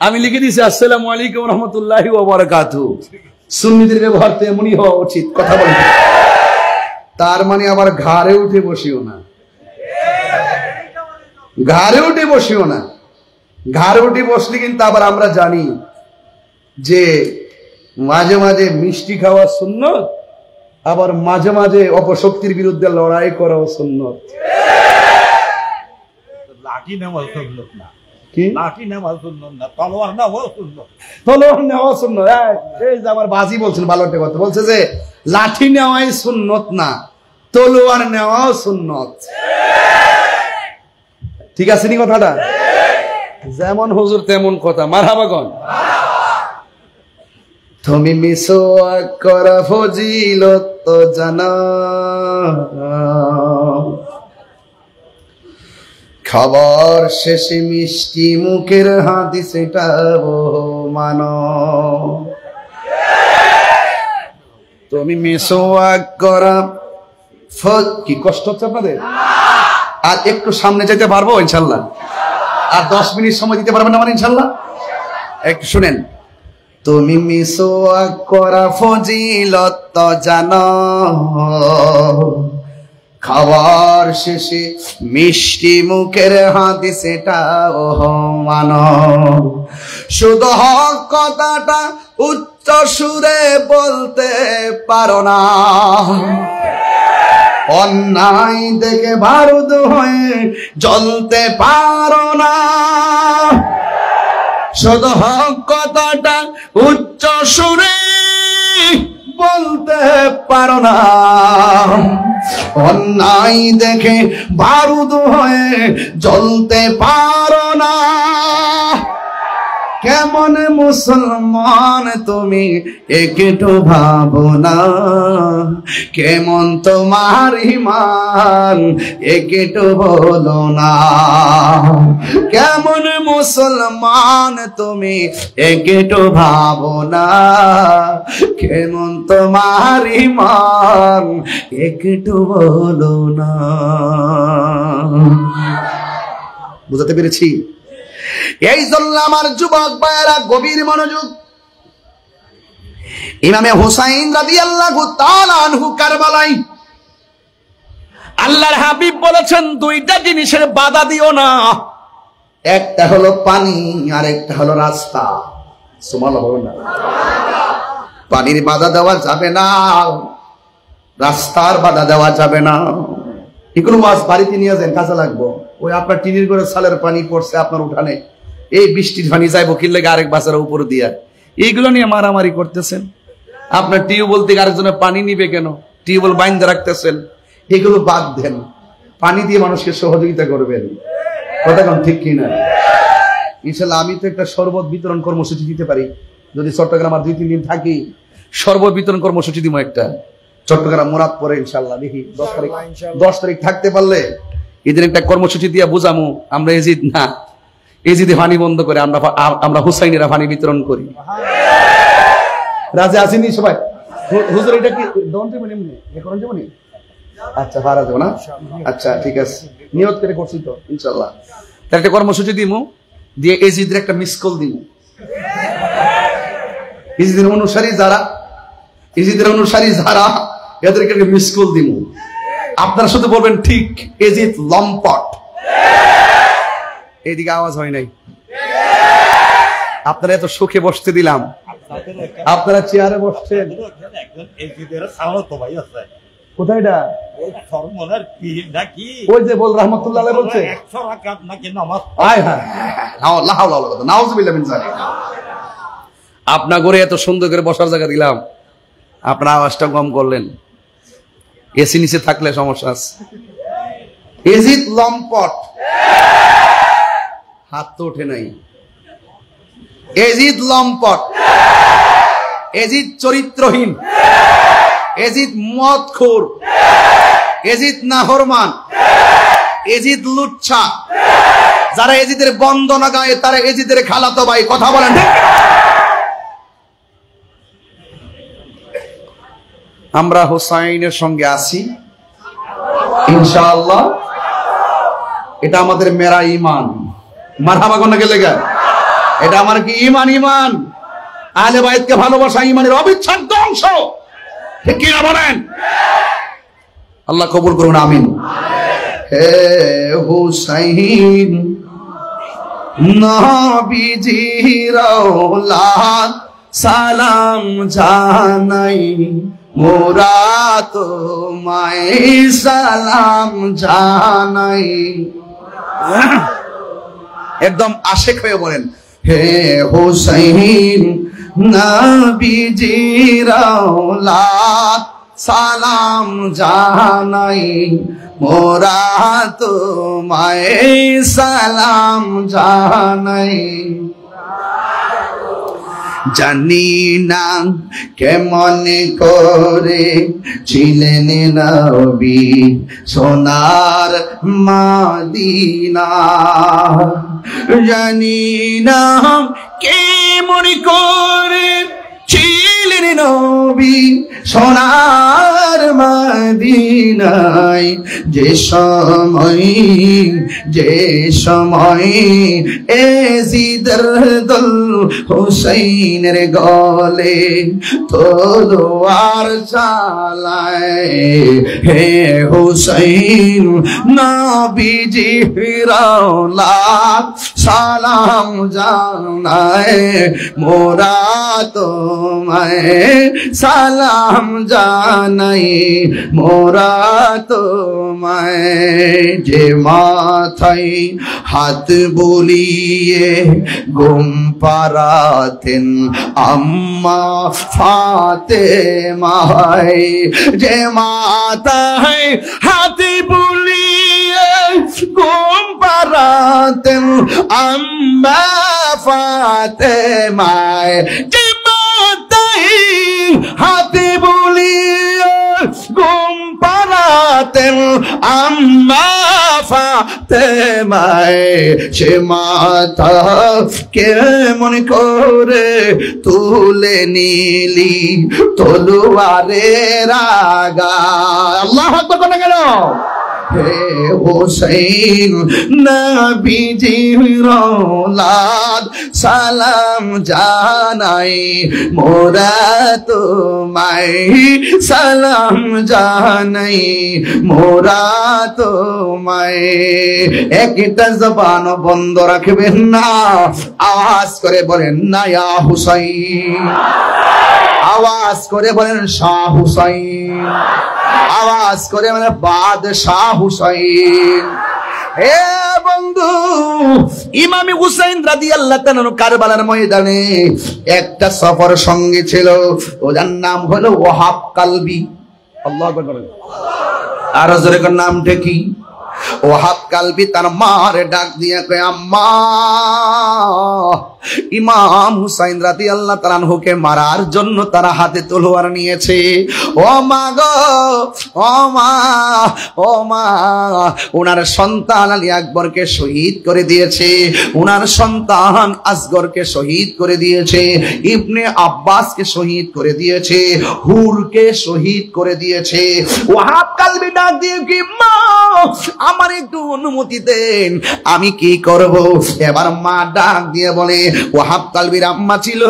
Speaker 1: আমি লিখে দিয়েছি আসসালামু আলাইকুম ওয়া রাহমাতুল্লাহি ওয়া বারাকাতুহু। সুন্নিদের ব্যবহার তো এমনই হওয়া উচিত, কথা বলেন। তার মানে আবার ঘাড়ে উঠে বসিও না, ঘাড়ে উঠে বসিও না। ঘাড়ে উঠে বসলে কিন্তু আবার আমরা জানি যে মাঝে মাঝে মিষ্টি খাওয়া সুন্নত, আবার মাঝে মাঝে অপশক্তির বিরুদ্ধে লড়াই করাও সুন্নত।
Speaker 3: লাঠি নেওয়া সুন্নত না,
Speaker 1: কি
Speaker 3: লাঠি নেওয়া সুন্নত না, তলোয়ার নেওয়া সুন্নত।
Speaker 1: তলোয়ার নেওয়া সুন্নত। এই যে আমার বাজি বলছেন ভালো একটা কথা বলছে যে লাঠি নেওয়াই সুন্নত না, তলোয়ার নেওয়াও সুন্নত। ঠিক আছে নি কথাটা? যেমন হুজুর তেমন কথা। মারহাবাগন। তুমি মিসওয়াক করা ফজিলত তো জানা, খাবার শেষে মিষ্টি মুখের হাদিস এটাও মানো। তুমি মিসওয়াক করা কি কষ্ট হচ্ছে আপনাদের? আর একটু সামনে যেতে পারবো ইনশাল্লাহ? আর 10 মিনিট সময় দিতে পারবেন আমার ইনশাল্লাহ? একটু শুনেন। তুমি মিসওয়াক করা ফজিলত তো জানো, খাবার শেষে মিষ্টি মুখের হাদিস এটাও মানো। শুধু হক কথাটা উচ্চ সুরে বলতে পারো না, অন্যায় দেখে বারুদ হয়ে জ্বলতে পারো না। শুধু হক কথাটা উচ্চ সুরে বলতে পারো না, অন্যায় দেখে বারুদ হয়ে জ্বলতে পারো না। কেমন মুসলমান তুমি একটু ভাবো না, কেমন তোমার ঈমান একটু বলো না। কেমন মুসলমান তুমি একটু ভাবো না, কেমন তোমার ঈমান একটু বলো না। বুঝাতে পেরেছি? এই জন্য আমার যুবক ভাইয়েরা গভীর মনোযোগ। ইমামে হুসাইন রাদিয়াল্লাহু তাআলা আনহু কারবালায় আল্লাহর হাবিব বলেছেন দুইটা জিনিসের বাধা দিও না, একটা হলো পানি আর একটা হলো রাস্তা। সুবহানাল্লাহ বলুন না। পানির বাধা দেওয়া যাবে না, রাস্তার বাধা দেওয়া যাবে না। এগুলো মাছ বাড়িতে নিয়ে যান, কাজে লাগবো। ওই আপনার টিনের করে সালের পানি পড়ছে আপনার উঠানে, এই বৃষ্টির পানি যাইবো কি লাগে আরেক বাসার উপর দিয়া, এইগুলো নিয়ে মারামারি করতেছেন। আপনার টিউবওয়েল থেকে আরেকজনের পানি নিবে কেন, টিউবওয়েল বাইন্ধে রাখতেছেন। এগুলো বাদ দেন, পানি দিয়ে মানুষকে সহযোগিতা করবেন। কথা কোন ঠিক কিনা? ইনশাল্লাহ আমি তো একটা শরবত বিতরণ কর্মসূচি দিতে পারি, যদি চট্টগ্রাম আর 2-3 দিন থাকি। শরবত বিতরণ কর্মসূচি দিব একটা চট্টগ্রাম মুরাদ পরে ইনশাল্লাহ। দেখি 10 তারিখ থাকতে পারলে এদিন একটা কর্মসূচি দিয়ে বুঝামু আমরা এজিদ না, এজিদে পানি বন্ধ করে আমরা হুসাইনেরা পানি বিতরণ করি। রাজে আসেনি সবাই? হুজুর এটা কি দন দেবেন এমনি এখন দেবনি? আচ্ছা ভাড়া দেবো না? আচ্ছা ঠিক আছে, নিয়ত করে করছি তো ইনশাল্লাহ। তার একটা কর্মসূচি দিমু, দিয়ে এজিদের একটা মিস কল দিমু। এজিদের অনুসারী যারা এদেরকে একটা মিস কল দিমু। আপনারা শুধু বলবেন ঠিক এজিদ লম্পট। এইদিকে আওয়াজ হয় নাই। আপনারা এত সুখে বসতে দিলাম, আপনারা চেয়ারে বসছেন। কোথায় এটা? ওই যে বল রহমতুল্লাহ বলছে আপনার ঘরে এত সুন্দর করে বসার জায়গা দিলাম, আপনার আওয়াজটা কম করলেন। এসি নিচে থাকলে সমস্যা আছে। এজিদ লম্পট, হাত তো ওঠে নাই। এজিদ লম্পট, এজিদ চরিত্রহীন, এজিদ মদখোর, এজিদ নাফরমান, এজিদ লুচ্ছা। যারা এজিদের বন্দনা গায় তারা এজিদের খালাতো ভাই। কথা বলেন। আমরা হোসাইনের সঙ্গে আছি ইনশাআল্লাহ। এটা আমাদের মেরা ঈমান। মারহাবা কোন গেলে গা, এটা আমার কি ঈমান? ঈমান আহলে বাইতকে ভালোবাসা ঈমানের অবিচ্ছেদ্য অংশ, ঠিক কি না বলেন? আল্লাহ কবুল করুন, আমিন। হে হুসাইন নবীজির আওলাদ সালাম জানাই, মোরা তোমায় সালাম জানাই। একদম আশেক হয়ে বলেন, হে হুসাইন নবীজির আওলাদ সালাম জানাই, মোরা তোমায় সালাম জানাই। জানি না কেমন করে ছিলেন নবী সোনার মদিনা, জানি না কেমন করে ছিলেন নবী সোনার মদিনায়। যে সময় এজিদের দল হুসাইনের গলে তলোয়ার চালায়, হে হুসাইন নবীজির আওলাদ সালাম জানায়, মোরা তোমায় সালাম জানাই, মোরা তোমায়। যে মাথায় হাত বুলিয়ে ঘুম পাড়াতেন আম্মা ফাতেমায়, যে মাথায় হাত বুলিয়ে ঘুম পাড়াতেন আম্মা ফাতেমায়, যে মাথায় হাতে বুলিয়ে ঘুম পাড়াতেন আম্মা ফাতেমায়, সে মাথা কেমন করে তুলে নিলি তলোয়ারের আগায়। আল্লাহু আকবার কেন? হে হুসাইন নবীজির আওলাদ সালাম জানাই, মোরা তোমায় সালাম জানাই, মোরা তোমায়। একটা জবান বন্ধ রাখবেন না, আওয়াজ করে বলেন না ইয়া হুসাইন, আওয়াজ করে বলেন শাহ হুসাইন, আওয়াজ করে মানে বাদশাহ হুসাইন। হে বন্ধু, ইমাম হুসাইন রাদিয়াল্লাহু তাআলা কারবালার ময়দানে একটা সফর সঙ্গে ছিল, ওর নাম হলো ওয়াহাব কালবি। আল্লাহু আকবার। আর জোরে নামটা কি? ওয়াহাব কালবি তার মারে ডাক দিয়ে কয়, আম্মা ইমাম হুসাইন রাদিয়াল্লাহু তাআলা আনহুকে মারার জন্য তারা হাতে তলোয়ার নিয়েছে। ও মা গো, ও মা, ও মা, ওনার সন্তান আলী আকবরকে শহীদ করে দিয়েছে, ওনার সন্তান আসগরকে শহীদ করে দিয়েছে, ইবনে আব্বাসকে শহীদ করে দিয়েছে, হুরকে শহীদ করে দিয়েছে। ওয়াহাব কালবি ডাক দিয়ে কি, মা আমার একটু অনুমতি দেন, আমি কি করব? এবার মা ডাক দিয়ে বলে, ওয়াহাব কালবির আম্মা ছিল,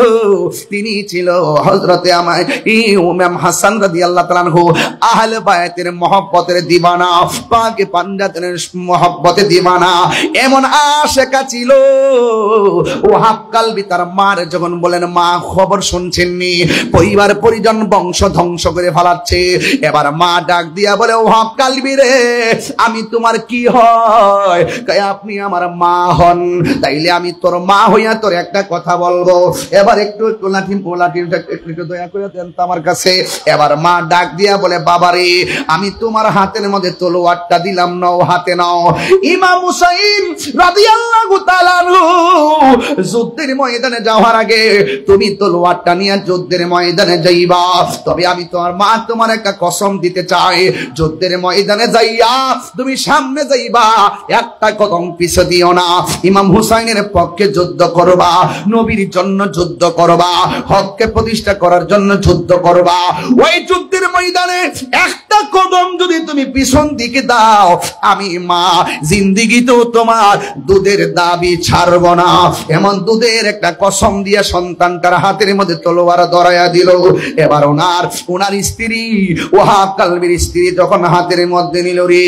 Speaker 1: তিনি ছিল হযরতে আমার ইমাম হাসান রাদিয়াল্লাহু তাআলা আনহু, আহলে বায়াতের মহব্বতের দিওয়ানা, পাকে পাঞ্জাতের মহব্বতের দিওয়ানা, এমন আশিকা ছিল। ওয়াহাব কালবি তার মার যখন বলেন, মা খবর শুনছেননি, পরিবার পরিজন বংশ ধ্বংস করে ফেলাচ্ছে। এবার মা ডাক দিয়া বলে, ওয়াহাব কালবি রে, আমি তোমার কি হয়? আপনি আমার মা হন, তাইলে আমি তোর মা হইয়া তোর একটা কথা বলবো। এবার একটু একটু দয়া করে দেন তো আমার কাছে। এবার মা ডাক দিয়া বলে, বাবারে, আমি তোমার হাতের মধ্যে তলোয়ারটা দিলাম, নাও, হাতে নাও। ইমাম হুসাইন রাদিয়াল্লাহু তাআলা আনহু যুদ্ধের ময়দানে যাওয়ার আগে তুমি তলোয়ারটা নিয়ে যুদ্ধের ময়দানে যাইবা, তবে আমি তোমার মা তোমার একটা কসম দিতে চাই, যুদ্ধের ময়দানে যাইয়া তুমি সামনে যাইবা, একটা কদম পিছে দিও না। ইমাম হুসাইনের পক্ষে যুদ্ধ করবা, করবা, নবীর জন্য যুদ্ধ করবা, হককে প্রতিষ্ঠা করার জন্য যুদ্ধ করবা। ওই যুদ্ধের ময়দানে একটা কদম যদি তুমি পিছন দিকে দাও, আমি মা জিন্দেগিতেও তোমার দুধের দাবি ছাড়ব না। এমন দুধের একটা কসম দিয়ে সন্তানটার হাতের মধ্যে তলোয়ার ধরাইয়া দিল। এবার ওনার স্ত্রী ওয়াহাব কালবির স্ত্রী যখন হাতের মধ্যে নিল, রে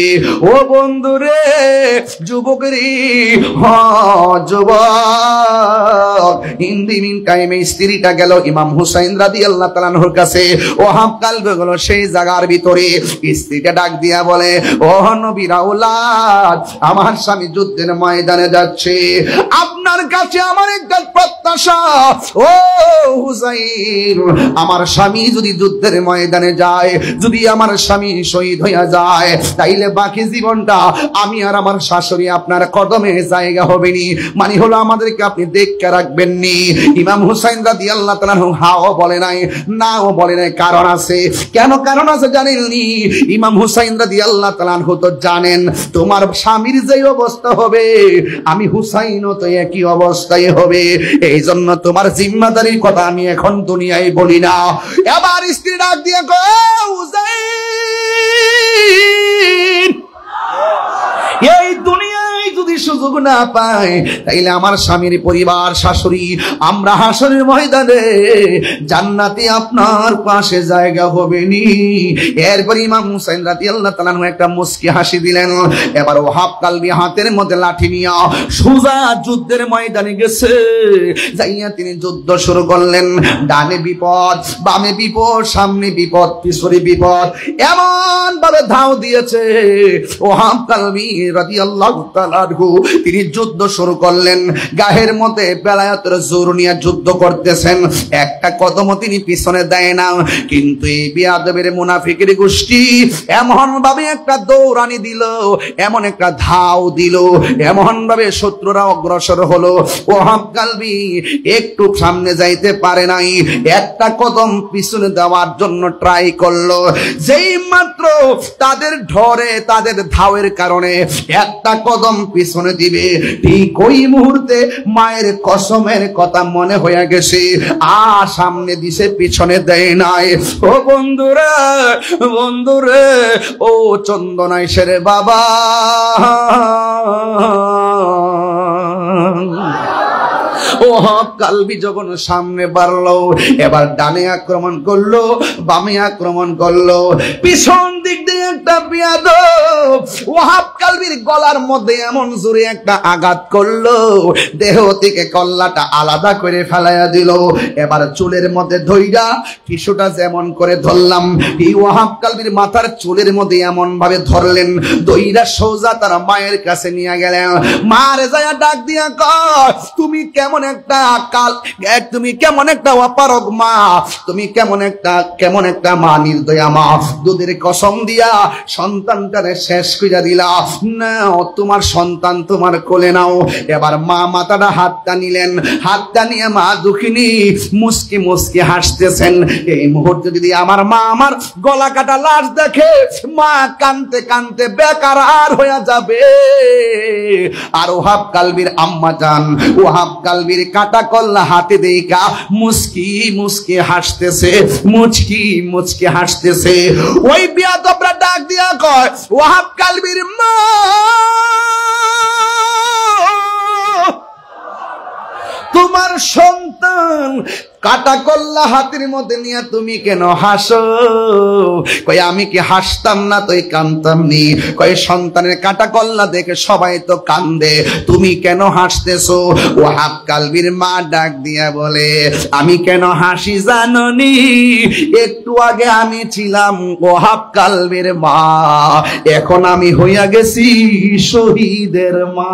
Speaker 1: ও বন্ধু রে, যুবক রে, যুবক, ইন্দিমিন টাইমে স্ত্রীটা গেল ইমাম হুসাইন রাদিয়াল্লাহু তাআলা আনহুর কাছে। ওয়াহাব কালবি গেল সেই জায়গার ভিতরে, স্ত্রীটা ডাক দিয়া বলে, ও নবীর আওলাদ, আমার স্বামী যুদ্ধের ময়দানে যাচ্ছে, আপনার কাছে আমার একটা প্রত্যাশা। ও হুসাইন, আমার স্বামী যদি যুদ্ধের ময়দানে যায়, যদি আমার স্বামী শহীদ হইয়া যায়, তাইলে বাকি জীবনটা আমি আর আমার শাশুড়ি আপনার কদমে জায়গা হবে নি, মানে হলো আমাদেরকে আপনি দেখতে রাখবেন নি। ইমাম হুসাইন রাদিয়াল্লাহু তাআলা হাও বলে নাই, নাও বলে নাই, কারণ আছে। কেন কারণ আছে জানেননি? ইমাম হুসাইন রাদিয়াল্লাহু তাআলা তো জানেন তোমার স্বামীর যে অবস্থা হবে, আমি হুসাইনও তো একই অবস্থায় হবে। এই জন্য তোমার জিম্মাদারির কথা আমি এখন দুনিয়ায় বলি না। এবার স্ত্রী ডাক দিয়ে গো, হুসাইন, এই দুনিয়ায় যদি সুযোগ না পায়, তাইলে আমার স্বামীর পরিবার, শাশুড়ি, আমরা হাসরের ময়দানে জান্নাতে আপনার পাশে জায়গা হবে নি। এরপর ইমাম হুসাইন রাদিয়াল্লাহু তাআলা একটা মুস্কি হাসি দিলেন। এবার ওয়াহাব কালবি হাতের মধ্যে লাঠি নিয়ে সোজা যুদ্ধের ময়দানে গেছে। যাইয়া তিনি যুদ্ধ শুরু করলেন। ডানে বিপদ, বামে বিপদ, সামনে বিপদ, পিছনে বিপদ, এমন ভাবে ধাও দিয়েছে। ওয়াহাব কালবি রাদিয়াল্লাহু তাআলা তিনি যুদ্ধ শুরু করলেন। গায়ের মধ্যে বেলায়েতের জোর নিয়ে যুদ্ধ করতেছেন, একটা কদমও তিনি পিছনে দেয় না। কিন্তু এই বিয়াদবের মুনাফিকের গোষ্ঠী এমন ভাবে একটা দৌড়ানি দিল, এমন একটা ধাও দিল, এমন ভাবে শত্রুরা অগ্রসর হলো। ওয়াহাব কালবি একটু সামনে যাইতে পারে নাই, একটা কদম পিছনে দেওয়ার জন্য ট্রাই করলো। যেই মাত্র তাদের ঢরে, তাদের ধাওয়ের কারণে একটা কদম পিছনে দিবে, ঠিক ওই মুহূর্তে মায়ের কসমের কথা মনে হয়ে গেছে, সামনে দিছে, পিছনে দেয় নাই। ও বন্ধুরা, বন্ধুরে, ও চন্দনাইশের বাবা, ওয়াহাব কালবি যখন সামনে বাড়লো, এবার ডানে আক্রমণ করলো, বামে আক্রমণ করলো, পিছন দিক দিয়ে একটা বিয়াদব ওয়াহাব কালবির গলার মধ্যে এমন জোরে একটা আঘাত করলো, দেহ থেকে কল্লাটা আলাদা করে ফেলাইয়া দিল। এবার চুলের মধ্যে ধইরা, টিস্যুটা যেমন করে ধরলাম, এই ওয়াহাব কালবির মাথার চুলের মধ্যে এমন ভাবে ধরলেন, দইরা সোজা তার মায়ের কাছে নিয়ে গেলেন। মারে যায় ডাক দিয়া কয়, তুমি কেমন একটা কাল, তুমি কেমন একটা অপারগ মা, তুমি কেমন একটা মা, নির্দয়া মা, দুধের কসম দিয়া সন্তানটারে শেষ কইরা দিলা, নাও তোমার সন্তান তোমার কোলে নাও। এবার মা মাথাটা হাতটা নিলেন, হাতটা নিয়ে মা দুঃখিনী মুস্কি মুস্কি হাসতেছেন। এই মুহূর্তে যদি আমার মা আমার গলা কাটা লাশ দেখে, মা কানতে কানতে বেকারার হয়ে যাবে। আর ওয়াহাব কালবির আম্মা জান, ওয়াহাব কালবির কাটা কল্লা হাতে দেখা মুস্কি মুস্কি হাসতেছে, মুচকি মুচকি হাসতেছে। ওই বিয়াদবরা ডাক দিয়া কয়, ওয়াহাব কালবির মা, তোমার সন্তান কাটা কল্লা হাতের মধ্যে নিয়ে তুমি কেন হাসো? কই আমি কি হাসতাম না, তুই কানতাম নি? কই সন্তানের কাটা কল্লা দেখে সবাই তো কান্দে, তুমি কেন হাসতেছো? ওয়াহাব কালবির মা ডাক দিয়া বলে, আমি কেন হাসি জাননি? একটু আগে আমি ছিলাম ওয়াহাব কালবির মা, এখন আমি হইয়া গেছি শহীদের মা।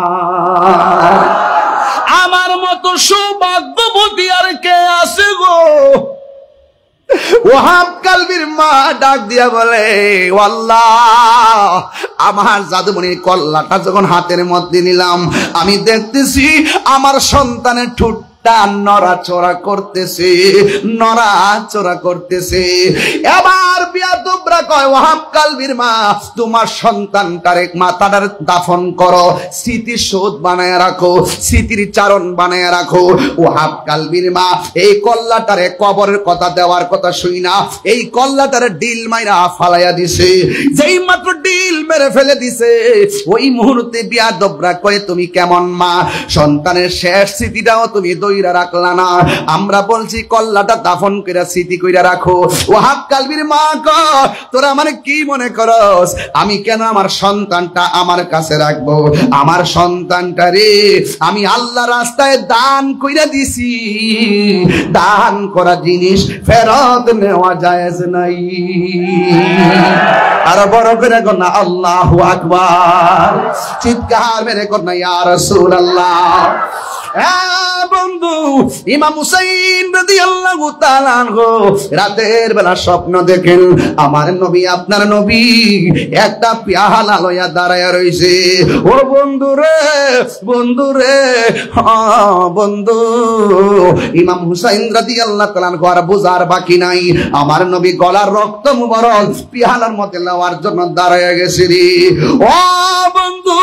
Speaker 1: আমার মতো সৌভাগ্যবতী আর কে আছে গো? ওয়াহাব কালবির মা ডাক দিয়া বলে, আল্লাহ, আমার জাদুমণির কল্লাটা যখন হাতের মধ্যে নিলাম, আমি দেখতেছি আমার সন্তানের ঠোঁট তা নড়াচড়া করতেছে, নড়াচড়া করতেছে। এবার বিয়াদবরা কয়, ওয়াহাব কালবির মা, তোমার সন্তানটারে মাথাটার দাফন করো, স্মৃতির শোধ বানায় রাখো, স্মৃতির চারণ বানায় রাখো। ওয়াহাব কালবির মা এই কল্লাটারে কবরের কথা দেওয়ার কথা শুই না, এই কল্লাটারে ডিল মাইরা ফালাইয়া দিছে। যেই মাত্র ডিল মেরে ফেলে দিছে, ওই মুহূর্তে বিয়াদবরা কয়, তুমি কেমন মা, সন্তানের শেষ স্মৃতিটাও তুমি দইরা রাখলা না। আমরা বলছি কল্লাটা দাফন কইরা স্মৃতি কইরা রাখো। ওয়াহাব কালবির মা কয়, তোরা মানে কি মনে করস আমি কেন আমার সন্তানটা আমার কাছে রাখবো? আমার সন্তানটা রে আমি আল্লাহ রাস্তায় দান কইরা দিছি। দান করা জিনিস ফেরত নেওয়া জায়েজ নাই। আর বড় করে কর না আল্লাহু আকবার, চিৎকার মেরে কর না ইয়া রাসূলুল্লাহ। বন্ধু, ইমাম হুসাইন রাদিয়াল্লাহু তাআলা আনহু রাতের বেলা স্বপ্ন দেখেন, আমার নবী আপনার নবী একটা পেয়ালা লইয়া দাঁড়ায়া রইছে। ও বন্ধু রে, বন্ধু রে, বন্ধু, ইমাম হুসাইন রাদিয়াল্লাহু তাআলা আনহু আর বুঝার বাকি নাই, আমার নবী গলার রক্ত মুবারক পেয়ালার মধ্যে নেওয়ার জন্য দাঁড়ায়া গেছে রে। ও বন্ধু,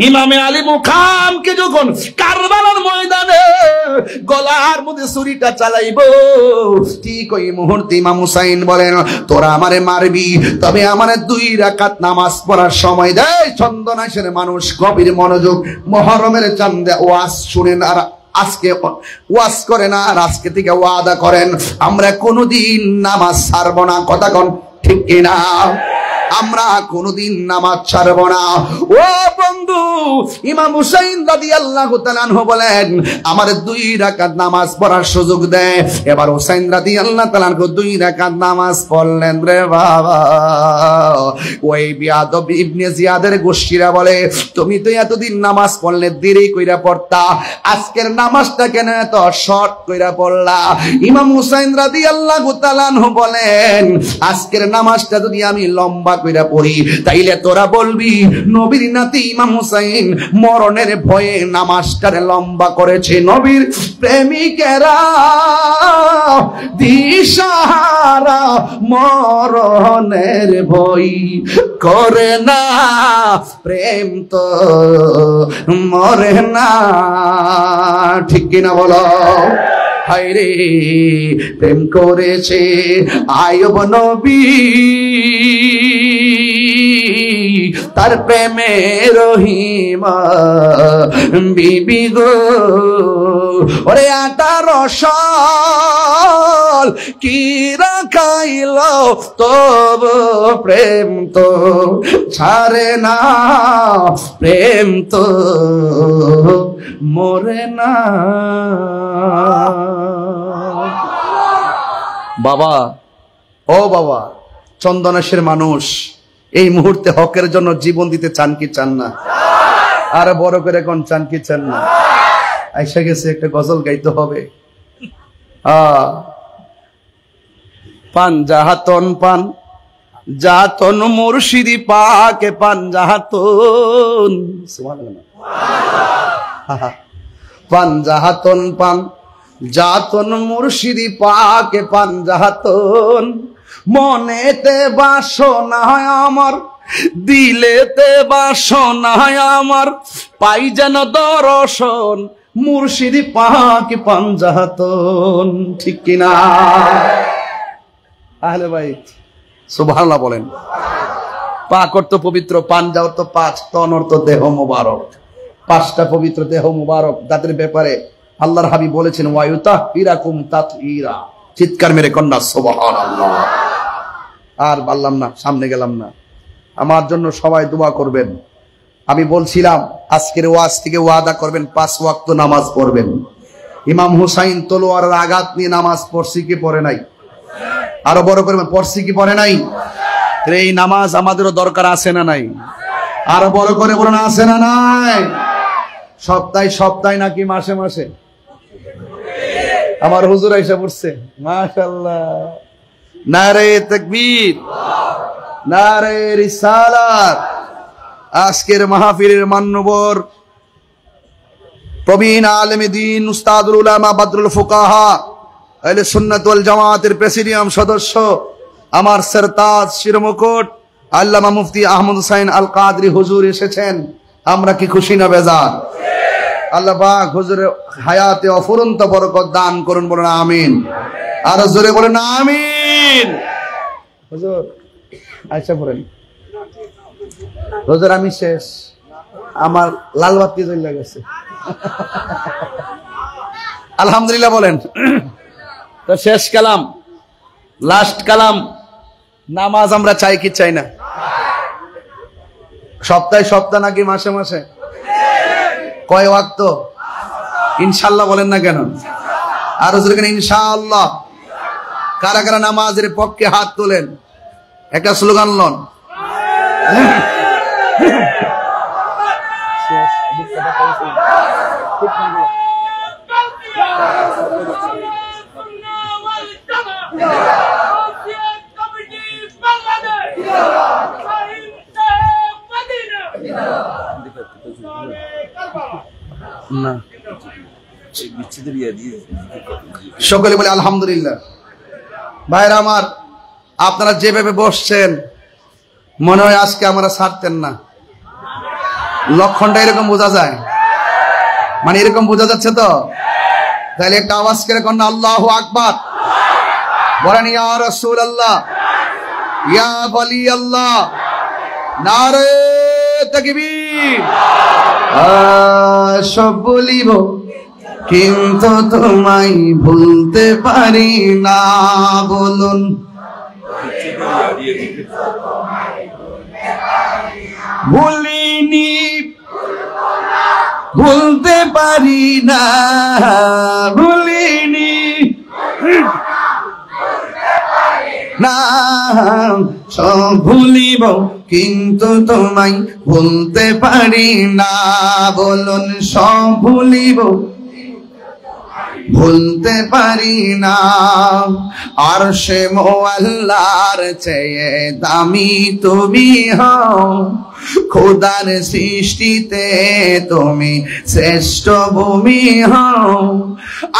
Speaker 1: ইমামে আলী মুকামকে যখন কারবালার ময়দানে গলার মধ্যে ছুরিটা চালাইবো, ঠিক ওই মুহূর্তে ইমাম হুসাইন বলেন, তোরা আমারে মারবি, তবে আমারে 2 রাকাত নামাজ পড়ার সময় দে। চন্দনাইশের মানুষ গভীর মনোযোগ, মুহররমের চাঁদে ওয়াজ শুনেন আর আজকে ওয়াজ করেন, আর আজকে থেকে ওয়াদা করেন আমরা কোনোদিন নামাজ ছাড়বো না। কথা কোন ঠিক কিনা? আমরা কোনদিন নামাজ ছাড়ব না। ও বন্ধু, ইমাম হুসাইন রাদিয়াল্লাহু তাআলা আনহু বলেন, আমার 2 রাকাত নামাজ পড়ার সুযোগ দেয়। এবার হুসাইন রাদিয়াল্লাহু তাআলা আনহু 2 রাকাত নামাজ পড়লেন রে বাবা। ওই বিয়াদব ইবনে জিয়াদের গোষ্ঠীরা বলে, তুমি তো এতদিন নামাজ পড়লে দেরি কইরা পড়তা, আজকের নামাজটা কেন এত শর্ট কইরা পড়লা? ইমাম হুসাইন রাদিয়াল্লাহু তাআলা আনহু বলেন, আজকের নামাজটা যদি আমি লম্বা কইরা পড়ি, তাইলে তোরা বলবি নবীর নাতি ইমাম হুসাইন মরণের ভয়ে নামাজটারে লম্বা করেছে। নবীর প্রেমিকেরা দিশাহারা মরণের ভয় করে না, প্রেম তো মরে না। ঠিক কিনা বলো? হায়রে, প্রেম করেছে আয়ুব নবী, তার প্রেমে রহিমা বিবি গো। ওরে 18 সাল কি রাখাইল, তব প্রেম তো ছাড়ে না, প্রেম তো মরে না। বাবা, ও বাবা, চন্দনেশের মানুষ এই মুহূর্তে হকের জন্য জীবন দিতে চান কি চান না? আর বড় করে কোন চান কি চান না? আইসা গেছে, একটা গজল গাইতে হবে। পান জাহাতন, পান জাহাতন মুর্শিদি পাকে, পান জাহাতন, পান জাহাতন, পান জাহাতন মুর্শিদি পাকে, পান জাহাতন। মনেতে বাসনা আমার, দিলেতে বাসনা আমার, পাই যেন দর্শন মুর্শিদি পাকে, পান জাহাতন। ঠিক কিনা? আহলে বাইত সুবহানাল্লাহ বলেন। পাক অর্থ পবিত্র, পান যা অর্থ 5, তন অর্থ দেহ মুবারক। 5টা পবিত্র দেহ মুবারক তাদের ব্যাপারে আল্লাহর হাবিব বলেছেন, ওয়ায়ুতাহিরাকুম তাতহীরা। চিৎকার মেরে কন্যা সুবহানাল্লাহ। আর বললাম না, সামনে গেলাম না। আমার জন্য সবাই দোয়া করবেন। আমি বলছিলাম আজকের ওয়াজ থেকে ওয়াদা করবেন 5 ওয়াক্ত নামাজ পড়বেন। ইমাম হুসাইন তলোয়ারের আঘাত নিয়ে নামাজ পড়ছি কি পড়ে নাই? আরো বড় করে পড়ছি কি পড়ে নাই? এই নামাজ আমাদেরও দরকার আছে না নাই? আরো বড় করে বলুন, আছে না নাই? সপ্তাহে সপ্তাহে নাকি মাসে মাসে? আমার হুজুর আইসা পড়ছে, মাশাআল্লাহ। নারে তাকবীর, নারে রিসালাত। আজকের মাহফিলের মান্যবর
Speaker 2: প্রবীণ আলেমে দ্বীন উস্তাদুল উলামা বদরুল ফুকাহা আহলে সুন্নাত ওয়াল জামাতের প্রেসিডিয়াম সদস্য আমার সরতাজ শিরমুকুট আল্লামা মুফতি আহমদ হুসাইন আল কাদরি হুজুর এসেছেন। আমরা কি খুশি না বেজার? আল্লাহ পাক হুজুরের হায়াতে অফুরন্ত বরকত দান করুন, বলুন আমিন। আর জোরে বলেন আমিন। হুজুর আচ্ছা পড়েন। হুজুর আমি শেষ, আমার লাল বাতি জ্বলে গেছে। আলহামদুলিল্লাহ বলেন। তো শেষ কালাম, লাস্ট কালাম, নামাজ আমরা চাই কি চাই না? সপ্তাহে সপ্তাহ নাকি মাসে মাসে? কয় ওয়াক্ত? ইনশাআল্লাহ বলেন না কেন? আর হুজুর ইনশাআল্লাহ। কারা কারা নামাজের পক্ষে হাত তোলেন, একটা স্লোগান লন। সকলে বলে আলহামদুলিল্লাহ। ভাইরা আমার, আপনারা যেভাবে বসছেন মনে হয় আজকে আমরা ছাড়তেন না। লক্ষণটা এরকম বোঝা যায়, মানে এরকম বোঝা যাচ্ছে তো? তাহলে একটা আওয়াজ করে কন্যা আল্লাহু আকবার বলেন, ইয়া রাসূলুল্লাহ, ইয়া ওয়ালি আল্লাহ, নারে তাকবীর। সব বলিব কিন্তু তোমায় ভুলতে পারি না, বলুন। ভুলিনি, ভুলতে পারি না, ভুলিনি না, সব ভুলিব কিন্তু তোমায় ভুলতে পারি না, বলুন। সব ভুলিব ভুলতে পারি না। আরশে মুআল্লার চেয়ে দামি তুমি হও, খোদার সৃষ্টিতে তুমি শ্রেষ্ঠ ভূমি হও।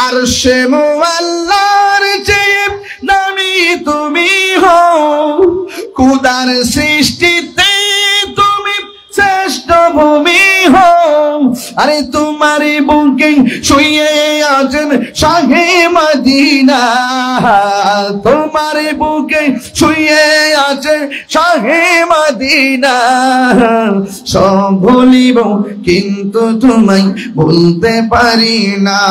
Speaker 2: আরশে মুআল্লার চেয়ে দামি তুমি হও, খোদার সৃষ্টিতে তুমি শ্রেষ্ঠ ভূমি হও। আরে তোমার বুকে শুয়ে আছেন শাহে মদিনা, তোমার বুকে শুয়ে আছে শাহে মদিনা। সব ভুলিব কিন্তু তোমায় ভুলতে পারি না,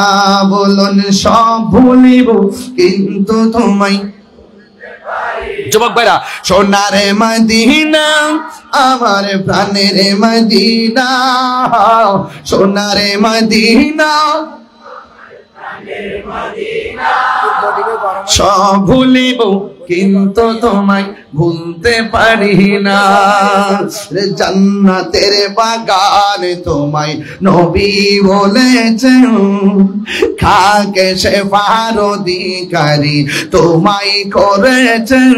Speaker 2: বলুন। সব ভুলিব কিন্তু তোমায়। যুবক ভাইরা, সোনারে মদিনা আমার প্রাণের মদিনা, সোনারে মদিনা। সব ভুলিব কিন্তু তোমায় ভুলতে পারি না। জান্নাতের বাগান তোমায় নবী বলেছেন, খাকে শেফার অধিকারী তোমায় করেছেন।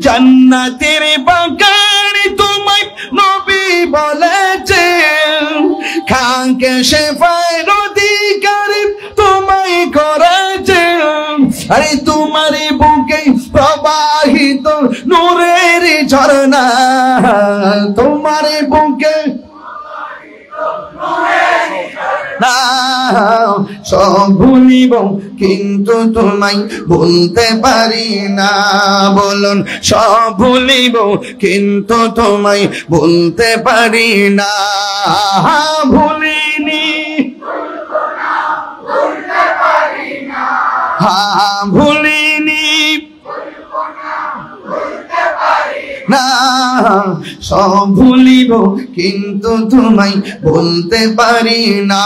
Speaker 2: জান্নাতের বাগান তোমায় নবী বলেছেন, খাকে শেফার অধিকারী তোমায় করেছেন। আরে তোমার বুকে প্রবাহিত নূরের ঝরনা, তোমার বুকে না। সব ভুলিব কিন্তু তোমায় ভুলতে পারি না, বলুন। সব ভুলিব কিন্তু তোমায় ভুলতে পারি না। ভুলিনি, ভুলিনি না। সব ভুলিব কিন্তু তোমায় ভুলতে পারি না,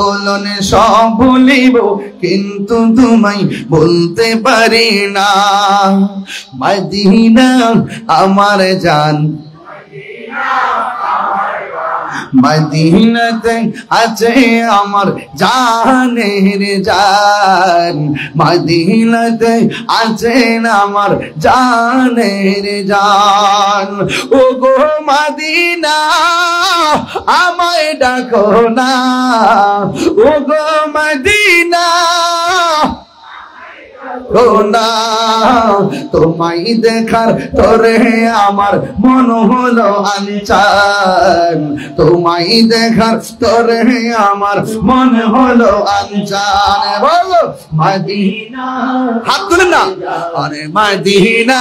Speaker 2: বলুন। সব ভুলিব কিন্তু তোমায় ভুলতে পারি না। মদিনা আমার জান,
Speaker 1: মদিনাতে আছে আমার জানের জান, মদিনাতে আছে আমার জানের জান। ও গো মদিনা আমায় ডাকো না, ও গো মদিনা না, তোমায় দেখার তোরে আমার মন হলো আনচান, তোমায় দেখার তোরে আমার মন হলো আনচান। বলো মদিনা, হাত তুলেন না, আরে মদিনা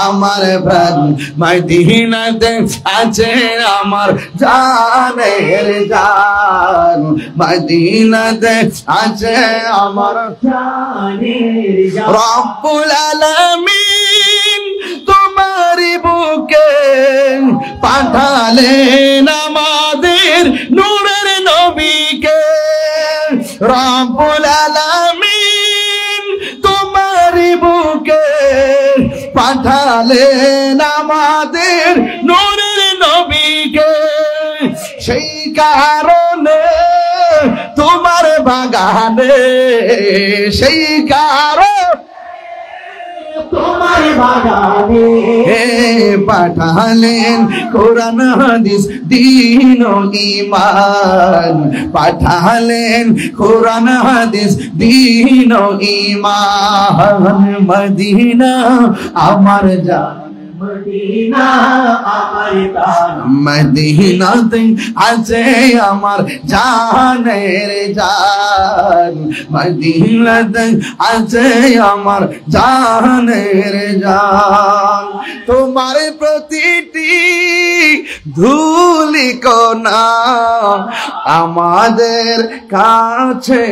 Speaker 1: আমার প্রাণ, মদিনাতে আছে আমার জানের জান, মদিনাতে আছে আমার রব্বুল আলামিন তোমার বুকে পাঠালেন আমাদের নূরের নবীকে, রব্বুল আলামিন তোমার বুকে পাঠালেন আমাদের নূরের নবীকে, সেই কারণে তোমার বাগানে, সেই কারণে তোমার বাগানে পাঠালেন কোরআন হাদিস দ্বীন ও ঈমান, পাঠালেন কোরআন হাদিস দ্বীন ও ঈমান। মদিনা আমার জান, মদিনা আমার প্রাণ, মদিনাতে আছে আমার জানের জান, মদিনাতে আছে আমার জানের জান। তোমার প্রতিটি ধূলিকণা আমাদের কাছে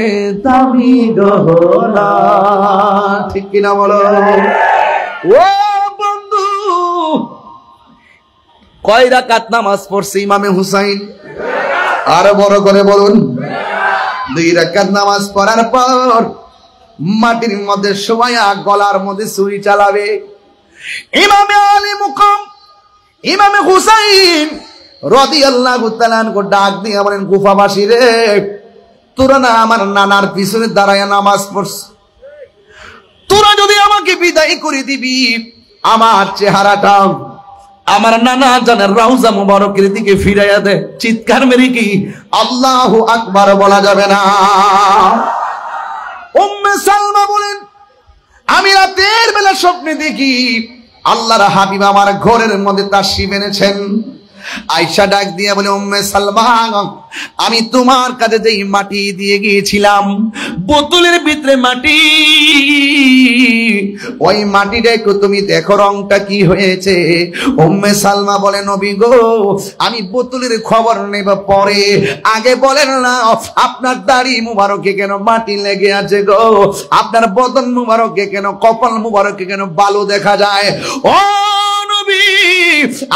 Speaker 1: দামি গহনা, ঠিক কিনা বলো? ও কয় রাকাত নামাজ পড়ছে ইমামে হুসাইন? আরো বড় করে বলুন। 2 রাকাত নামাজ পড়ার পর মাটির মধ্যে শোয়া গলার মধ্যে ছুরি চালাবে ইমামে আলী মুকাম ইমামে হুসাইন রাদিয়াল্লাহু তাআলা আনহু ডাক দিয়ে বলেন, কুফাবাসী রে, তোরা না আমার নানার পিছনে দাঁড়ায় নামাজ পড়ছ, তোরা যদি আমাকে বিদায় করে দিবি, আমার চেহারাটা আমার নানা জানের রওজা মুবারকের দিকে ফিরাইয়া দে। চিৎকার মেরে কি আল্লাহু আকবার বলা যাবে না? উম্মে সালমা বলেন, আমি রাতের বেলা স্বপ্নে দেখি আল্লাহর হাবিব আমার ঘরের মধ্যে তাশরিফ এনেছেন। আয়েশা ডাক দিয়ে বলে, উম্মে সালমা, আমি তোমার কাছে যেই মাটি দিয়ে গিয়েছিলাম, বোতলের ভিতরে মাটি, ওই মাটিটা একটু তুমি দেখো রংটা কি হয়েছে। উম্মে সালমা বলে, নবী গো, আমি বোতলের খবর নেব পরে, আগে বলেন না আপনার দাড়ি মুবারকে কেন মাটি লেগে আছে গো, আপনার বদন মুবারকে কেন, কপাল মুবারকে কেন বালু দেখা যায়? ও নবী,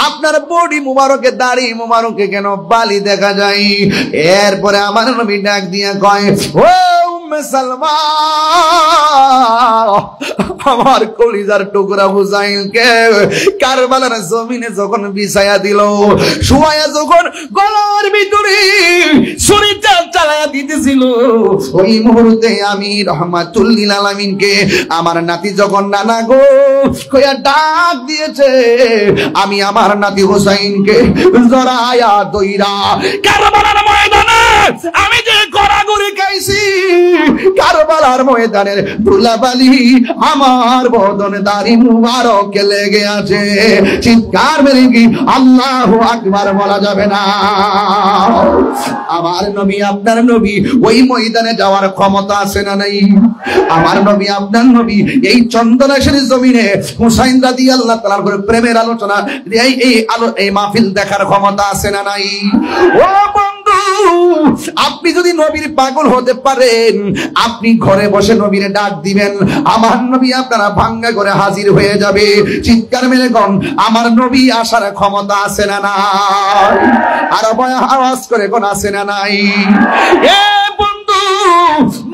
Speaker 1: আপনার বডি মুবারকে, দাড়ি মুবারকে কেন বালি দেখা যায়? এরপরে আমার নবী ডাক দিয়া কয়, ও উম্মে সালমা, আমার কলিজার টুকরা হুসাইনকে কারবালার জমিনে যখন বিছায়া দিল, শুয়ায়া যখন গলার ভিতরে ছুরিটা চালায়া দিতেছিল, ওই মুহূর্তে আমি রহমাতুল লিল আলামিনকে আমার নাতি যখন নানা গো কইয়া ডাক দিয়েছে, আমি আমার নাতি হুসাইনকে জড়ায়া দইরা কারবালার ময়দানে আমি যে গড়াগড়ি খাইছি, কারবালার ময়দানের ধুলাবালি আমার বদনে দাড়ি মুবারক লেগে আছে। চিৎকার মেরে কি আল্লাহু আকবার বলা যাবে না? আমার নবী আপনার নবী ওই ময়দানে যাওয়ার ক্ষমতা আছে না নাই? আমার নবী আপনার নবী এই চন্দনাশের জমিনে হুসাইন রাদিয়াল্লাহু তাআলার উপরে প্রেমের আলোচনা, এই মাহফিল দেখার ক্ষমতা আছে না নাই? ও বন্ধু, আপনি যদি নবীর পাগল হতে পারেন, আপনি ঘরে বসে নবীরে ডাক দিবেন, আমার নবী আপনারা ভাঙ্গা করে হাজির হয়ে যাবে। চিৎকার মেরে কোন আমার নবী আসার ক্ষমতা আছে না নাই? আর আওয়াজ করে কোন আছে না নাই? এ বন্ধু,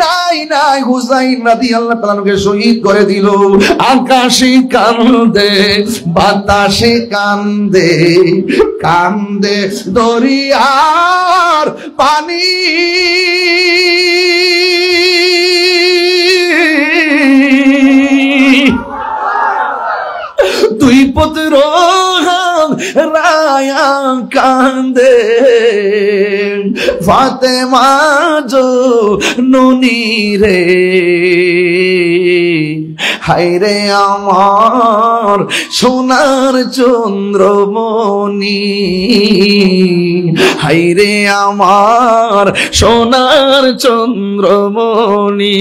Speaker 1: নাই নাই হুসাইন রাদিয়াল্লাহু তাআলা কে শহীদ করে দিল। আকাশে কান্দে বাতাসে কান্দে কান্দে দরিয়ার পানি, দুই পুত্র রায়া কান্দে ফাতেমা জননী রে, হায়রে আমার সোনার চন্দ্রমণি, হায়রে আমার সোনার চন্দ্রমণি।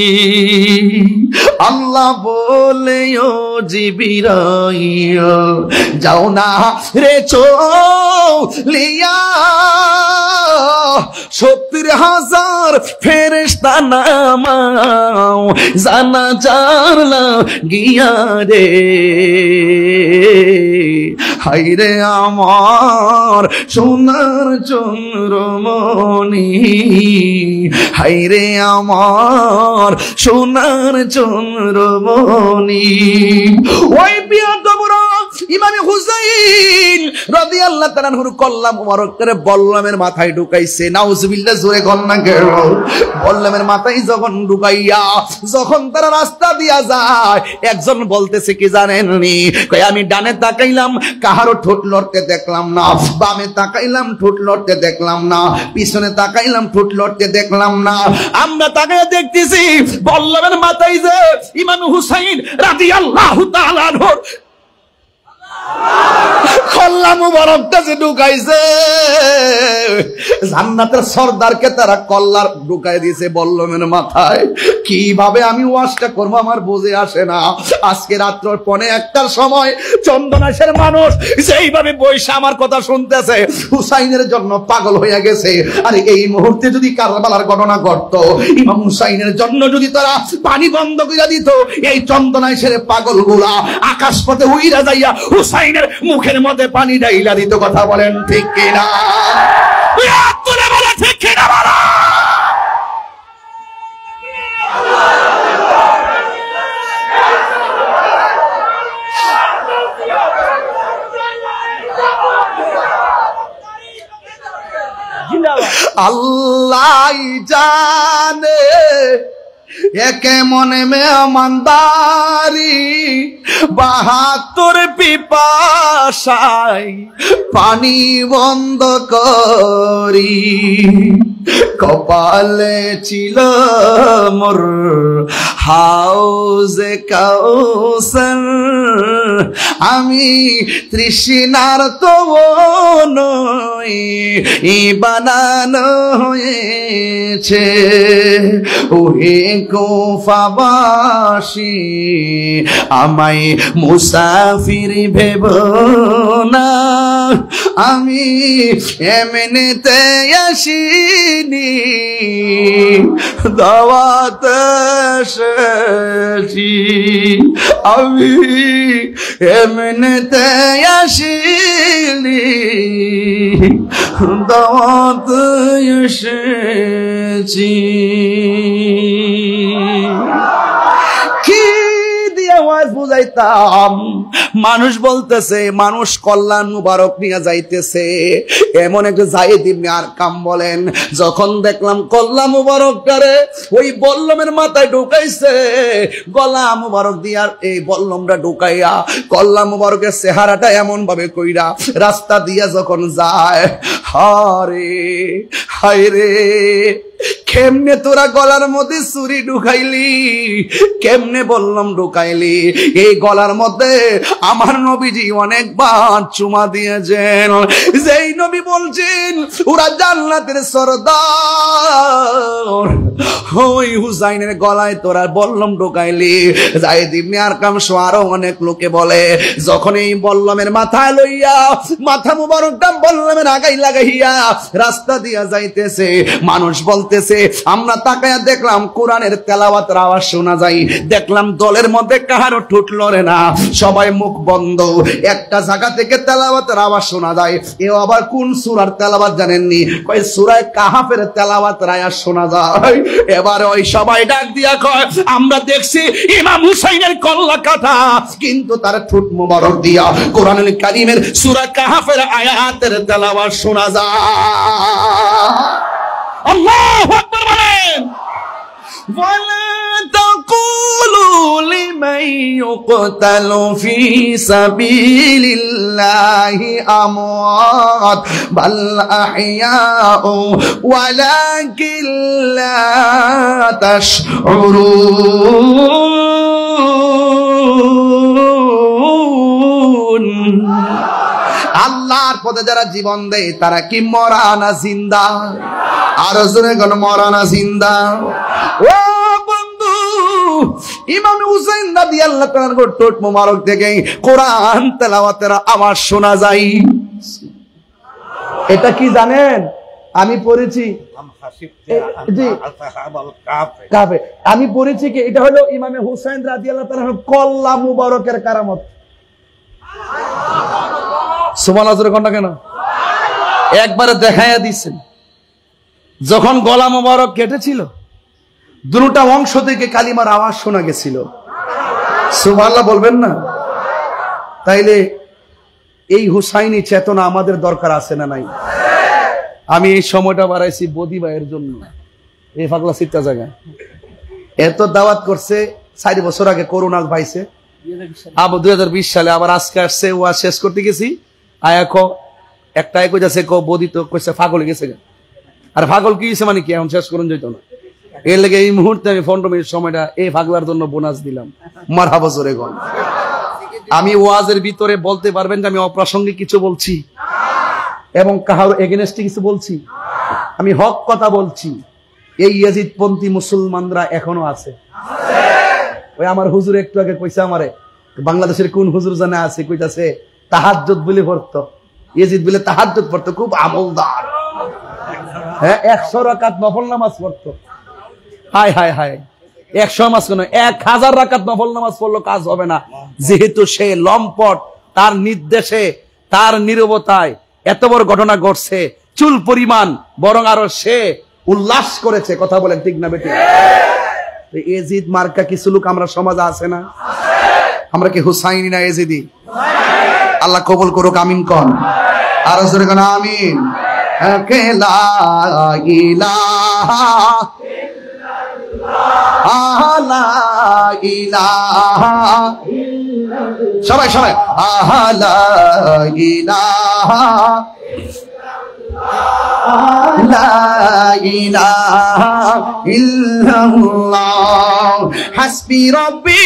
Speaker 1: আল্লাহ বলে ও জিবরাইল যাও না রে চলিয়া, 70,000 ফেরেশতা নামাও জানাজার লাগিয়া রে, হায়রে আমার সোনার চন্দ্রমণি, হায়রে আমার সোনার চন্দ্রমণি। ওই বিয়াদবরা ইমামে হুসাইন রাদিয়াল্লাহু তাআলা আনহুর কল্লা মুবারক করে বল্লমের মাথায় ঢুকাইছে। নাউজুবিল্লাহ, জোরে কর না কেন? বল্লমের মাথায় যখন ঢুকাইয়া যখন তারা রাস্তা দিয়া যায়, একজন বলতেছে কি জানেননি, কই আমি ডানে তাকাইলাম কাহারও ঠোঁট লড়তে দেখলাম না, বামে তাকাইলাম ঠোঁট লড়তে দেখলাম না, পিছনে তাকাইলাম ঠোঁট লড়তে দেখলাম না। আমরা তাকাইয়া দেখতেছি বল্লমের মাথায় যে ইমাম হুসাইন রাদিয়াল্লাহু তাআলা আনহুর কল্লা মুবারকটা যে ঢুকাইছে, জান্নাতের সরদারকে তারা কল্লার ঢুকাই দিয়েছে বল্লমের মাথায়। কিভাবে আমি ওয়াজটা করবো আমার বুঝে আসে না। আজকে রাত্র 1:15টার সময় চন্দনাশের মানুষ সেইভাবে বইসা আমার কথা শুনতেছে, হুসাইনের জন্য পাগল হয়ে গেছে। আর এই মুহূর্তে যদি কারবালার ঘটনা ঘটতো, ইমাম হুসাইনের জন্য যদি তারা পানি বন্ধ করে দিত, এই চন্দনাশের পাগল গুলা আকাশ পথে উইরা যাইয়া হুসাইনের মুখের মধ্যে পানি ঢাইলা দিত। কথা বলেন ঠিক কিনা? ঠিক কিনা বলো? আল্লাহ জানে একে মনে মেহমানদারি, 72 পিপাসায় পানি বন্ধ করি, কপালে ছিল মোর হাউজে কাউসার, আমি তৃষ্ণার তো নই বানানো হয়েছে। ওহে কুফাবাসী আমায় মুসাফির ভেব না, আমি এমনিতে আসিনি দাওয়াত এসেছি, আমি এমনিতে আসিনি দাওয়াত এসেছি। কি দিয়ে আওয়াজ বুঝাইতাম? মানুষ বলতেছে, মানুষ কল্যাণ মুবারক নিয়ে যাইতেছে। এমন একটা যায়েদ ইবনে আরকাম বলেন, যখন দেখলাম কল্যাণ মুবারকটারে ওই বল্লমের মাথায় ঢুকাইছে, গলা মুবারক দিয়া এই বল্লমটা ঢুকাইয়া কল্যাণ মুবারকের চেহারাটা এমন ভাবে কইরা রাস্তা দিয়া যখন যায়, হারে হায় রে, কেমনে তোরা গলার মধ্যে ছুরি ঢুকাইলি, কেমনে বললাম ঢুকাইলি? এই গলার মধ্যে আমার নবীজি অনেকবার চুমা দিয়েছেন। যেই নবী বলছেন ওরা জান্নাতের সরদার, ওই হুসাইনের গলায় তোরা বললাম ঢুকাইলি। যায়েদ ইবনে আরকাম সহ আরো অনেক লোকে বলে, যখন এই বল্লমের মাথায় লইয়া মাথা মুবারকটা বল্লমের আগাই লাগাইয়া রাস্তা দিয়া যাইতেছে, মানুষ বলতেছে আমরা তাকায়া দেখলাম কোরআনের তেলাওয়াতের আওয়াজ শোনা যায়। দেখলাম দলের মধ্যে কাহারও ঠোঁট লড়ে না, সবাই মুখ বন্ধ। একটা জায়গা থেকে তেলাওয়াতের আওয়াজ শোনা যায়। এও আবার কোন সূরার তেলাওয়াত জানেননি? কয় সূরা কাহাফের তেলাওয়াতের আয়াত শোনা যায়। এবারে ওই সবাই ডাক দিয়া কয়, আমরা দেখছি ইমাম হুসাইনের কল্লা কাটা, কিন্তু তার ঠোঁট মোবারক দিয়া কোরআনুল কারীমের সূরা কাহাফের আয়াতের তেলাওয়াত শোনা যায়। আল্লাহু আকবার বলেন। ওয়ালা তাকুলু লিমান ইউকতালু ফি সাবিলিল্লাহি আমওয়াত বাল আহইয়াউ ওয়ালাকিন লা তাশউরুন। আল্লাহর পথে যারা জীবন দেয় তারা কি মরা না জিন্দা? আর জোরে কোন মরা না জিন্দা? ও বন্ধু, ইমাম হুসাইন রাদিয়াল্লাহু তাআলার ঠোঁট মোবারক থেকে কোরআন তেলাওয়াতের আওয়াজ শোনা যায়। এটা কি জানেন? আমি পড়েছি, কাফে আমি পড়েছি কি এটা হলো ইমামে হুসাইন রাদিয়াল্লাহু তাআলার কল্লা মুবারকের কারামত। সুবহানাল্লাহ কোনটা কেন? একবারে দেখাইয়া দিচ্ছেন। যখন গলা মোবারক কেটেছিল, দুটা অংশ থেকে কালিমার আওয়াজ শোনা গেছিল। সুবহানাল্লাহ বলবেন না? তাইলে এই হুসাইনি চেতনা আমাদের দরকার আছে না নাই? আমি এই সময়টা বাড়াইছি বদি ভাইয়ের জন্য। এই পাগলা সিটটা জায়গা এত দাওয়াত করছে 4 বছর আগে করোনা পাইছে, আবার 2020 সালে আবার আজকে আসছে। ও শেষ করতে গেছি আয়াকো একটাই কইতাছে কো বদি তো কইছে পাগল গেছে। আর পাগল কি হইছে মানে কি এখন শেষ করুন যাইতো না। এর লাগে এই মুহূর্তে আমি 15 মিনিট সময়টা এই পাগলার জন্য বোনাস দিলাম। মারহাবা জোরে গন। আমি ওয়াজের ভিতরে বলতে পারবেন যে আমি অপ্রাসঙ্গিক কিছু বলছি এবং কাহার এগেনস্টে কিছু বলছি? আমি হক কথা বলছি। এই ইয়াজিদপন্থী মুসলমানরা এখনো আছে। ওই আমার হুজুর একটু আগে কইছে আমারে, বাংলাদেশের কোন হুজুর জানে আছে, কইতাছে তাহাজ্জুদ বলে পড়তো, ইয়াজিদ বলে তাহাজ্জুদ পড়তো, খুব আমলদার। হ্যাঁ, 100 রাকাত নফল নামাজ পড়তো। হায় হায় হায়, 100 নামাজ কেন, 1000 রাকাত নফল নামাজ পড়লো কাজ হবে না, যেহেতু সে লম্পট। তার নির্দেশে, তার নীরবতায় এত বড় ঘটনা ঘটছে, চুল পরিমাণ, বরং আরো সে উল্লাস করেছে। কথা বলেন ঠিক না বেটি? এজিদ মার্কা কিছু লোক আমরা সমাজে আছে না? আমরা কি হুসাইনি না এজিদি? আল্লাহ কবুল করুক, আমিন কন। আর জোরে কোন আমিন। লা ইলাহা ইল্লাল্লাহ, সবাই সবাই লা ইলাহা লা ইলাহা ইল্লাল্লাহ হাসবি রাব্বি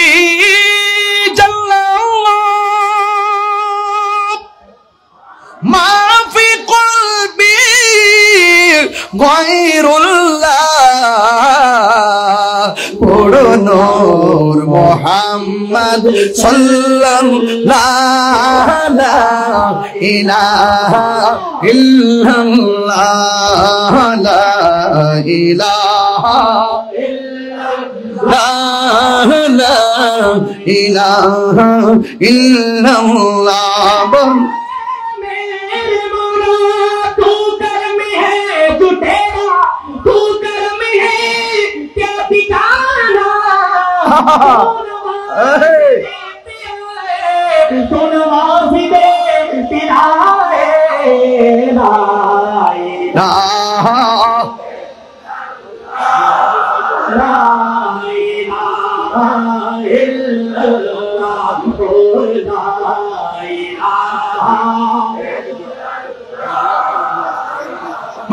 Speaker 1: জাল্লাল্লাহ মা ফি কলবি গায়রুল্লাহ পড়ো নূর মুহাম্মদ সাল্লাল্লাহু লা ইলাহা ইল্লাল্লাহ লা ইলাহা ইল্লাল্লাহ লা ইলাহা ইল্লাল্লাহ।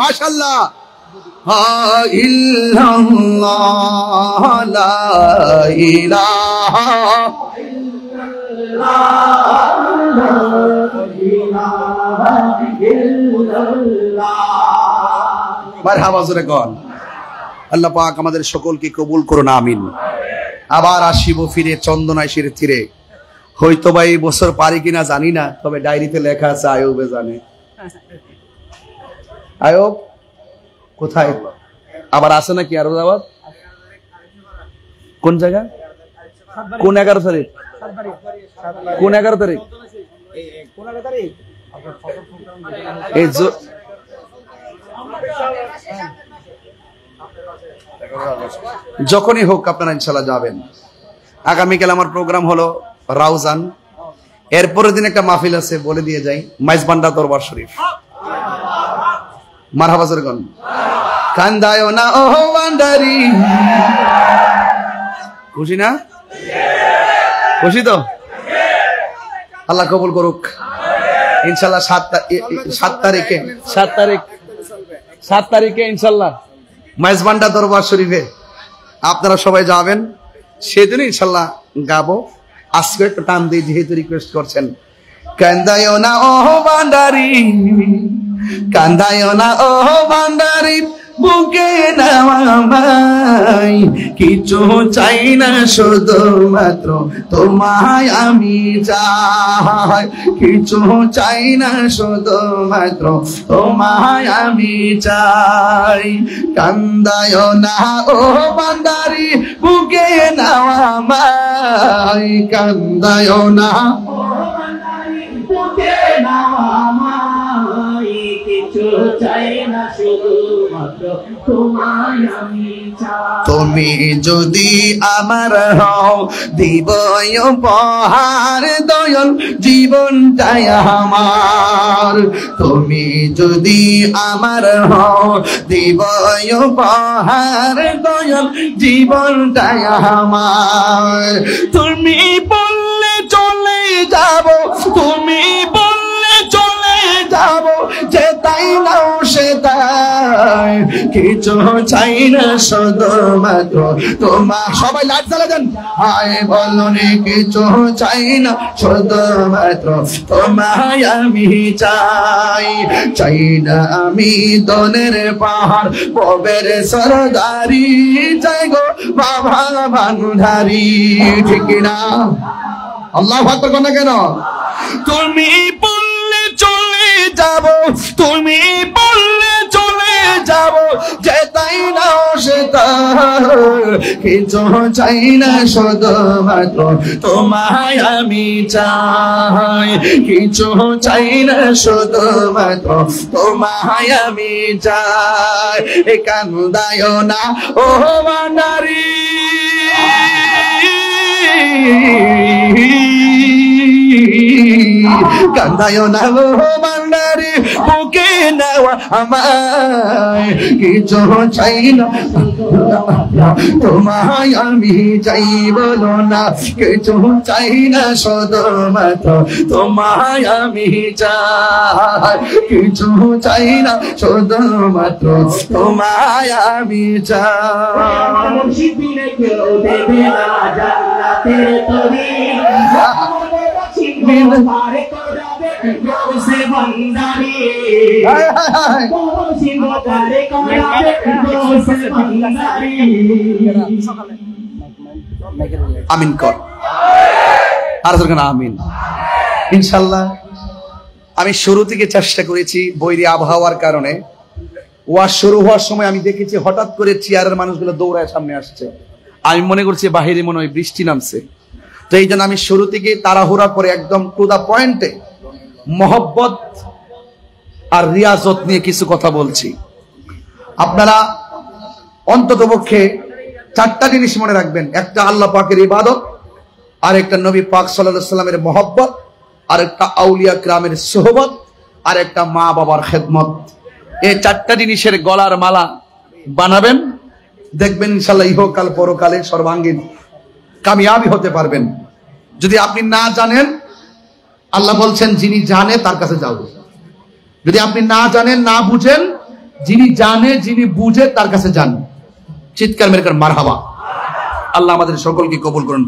Speaker 1: মাশাআল্লাহ। ইল্লাল্লাহ লা ইলাহা মারহাবা জোরে কোন। আল্লাহ পাক আমাদের সকলকে কবুল করুন, আমিন। আবার আসিব ফিরে চন্দনাইশের তীরে। হয়তো বা এই বছর পারি কিনা জানি না, তবে ডায়েরিতে লেখা আছে আয়ুবে জানে। আয়ুব কোথায়? আবার আছে নাকি আরো দাওয়াত? কোন জায়গা? কোন 11 তারিখ? কোন 11 তারিখ? এই যখনই হোক আপনারা ইনশাল্লাহ যাবেন। আগামীকাল আমার প্রোগ্রাম হলো রাউজান, এরপরের দিন একটা মাহফিল আছে, বলে দিয়ে যাই, মাইজবান্ডা দরবার শরীফ। মারহাবা জোরগণ। কান্দায় না ও বান্দারি, খুশি না? খুশি তো? আল্লাহ কবুল করুক ইনশাল্লাহ। 7 তারিখে ইনশাল্লাহ মাইজবান্ডা দরবার শরীফে আপনারা সবাই যাবেন। সেদিন ইনশাল্লাহ গাবো। আজকে একটু টান দিয়ে যেহেতু রিকোয়েস্ট করছেন। কান্দায় না ও বান্দারি, কান্দায় না ও বান্দারি, বুকে নামাই কিছু চাই না, শুধুমাত্র তোমায় আমি চাই। কিছু চাই না, শুধুমাত্র তোমায় আমি চাই। কান্দায় না ও বান্দারি, বুকে নামাই, কান্দায় না ও বান্দারি, বুকে নামাই কিছু চাই না, শুধুমাত্র তোমায় আমি চাই। তুমি যদি আমার হও, দিব উপহার দয়াল জীবনটাই আমার। তুমি যদি আমার হও, দিব উপহার দয়াল জীবনটাই আমার। তুমি বললে চলে যাব, তুমি বললে চলে যাব, যেতাই নাও সেটাই, কিছু চাই না, শুধুমাত্র তোমার। সবাই লাইট জ্বালা দেন। হায় বলনি কিছু চাই না, শুধুমাত্র তোমায় আমি চাই। চাই না আমি দনের পাহাড়, ববের সরদারি, চাই গো বাবা ভান্ডারি। ঠিক না? আল্লাহু আকবার কোন কেন? তুমি বললে চলে যাব, তুমি বললে চলে যাব, যেতাই না সেটা, কিছু চাই না, শুধুমাত্র তোমায় আমি চাই। কিছু চাই না, শুধুমাত্র তোমায় আমি চাই। কান্দায় না ও বান্দারি, কান্দায় না ও বান্দারি, বুকে নেওয়া আমায় কিছু চাই না, তোমায় আমি চাই। বলো না কিছু চাই না, শুধুমাত্র তোমায় আমি চাই। কিছু চাই না, শুধুমাত্র তোমায় আমি চাই। কেউ দেবে না জান্নাতের তরি, আমিন কর আর আমিন। ইনশাল্লাহ আমি শুরু থেকে চেষ্টা করেছি, বৈরী আবহাওয়ার কারণে ওয়াজ শুরু হওয়ার সময় আমি দেখেছি হঠাৎ করে চেয়ারের মানুষগুলো দৌড়ায় সামনে আসছে। আমি মনে করছি বাহিরে মনে হয় বৃষ্টি নামছে। তো এই জন্য আমি শুরু থেকে তাড়াহুড়া করে একদম টু দা পয়েন্টে মহব্বত আর রিয়াজত নিয়ে কিছু কথা বলছি। আপনারা অন্ততপক্ষে 4টা জিনিস মনে রাখবেন। একটা আল্লাহ পাকের ইবাদত, আর একটা নবী পাক সাল্লাল্লাহু আলাইহি সাল্লামের মহব্বত, আর একটা আউলিয়া কিরামের সোহবত, আর একটা মা বাবার খেদমত। এই 4টা জিনিসের গলার মালা বানাবেন, দেখবেন ইনশাআল্লাহ ইহকাল পরকালে সর্বাঙ্গীন কামিয়াবি হতে পারবেন। যদি আপনি না জানেন, আল্লাহ বলছেন যিনি জানে তার কাছে যাও। যদি আপনি না জানেন, না বুঝেন, যিনি জানে যিনি বুঝে তার কাছে যান। চিৎকার মেরে মারহাবা। আল্লাহ আমাদের সকলকে কবুল করুন।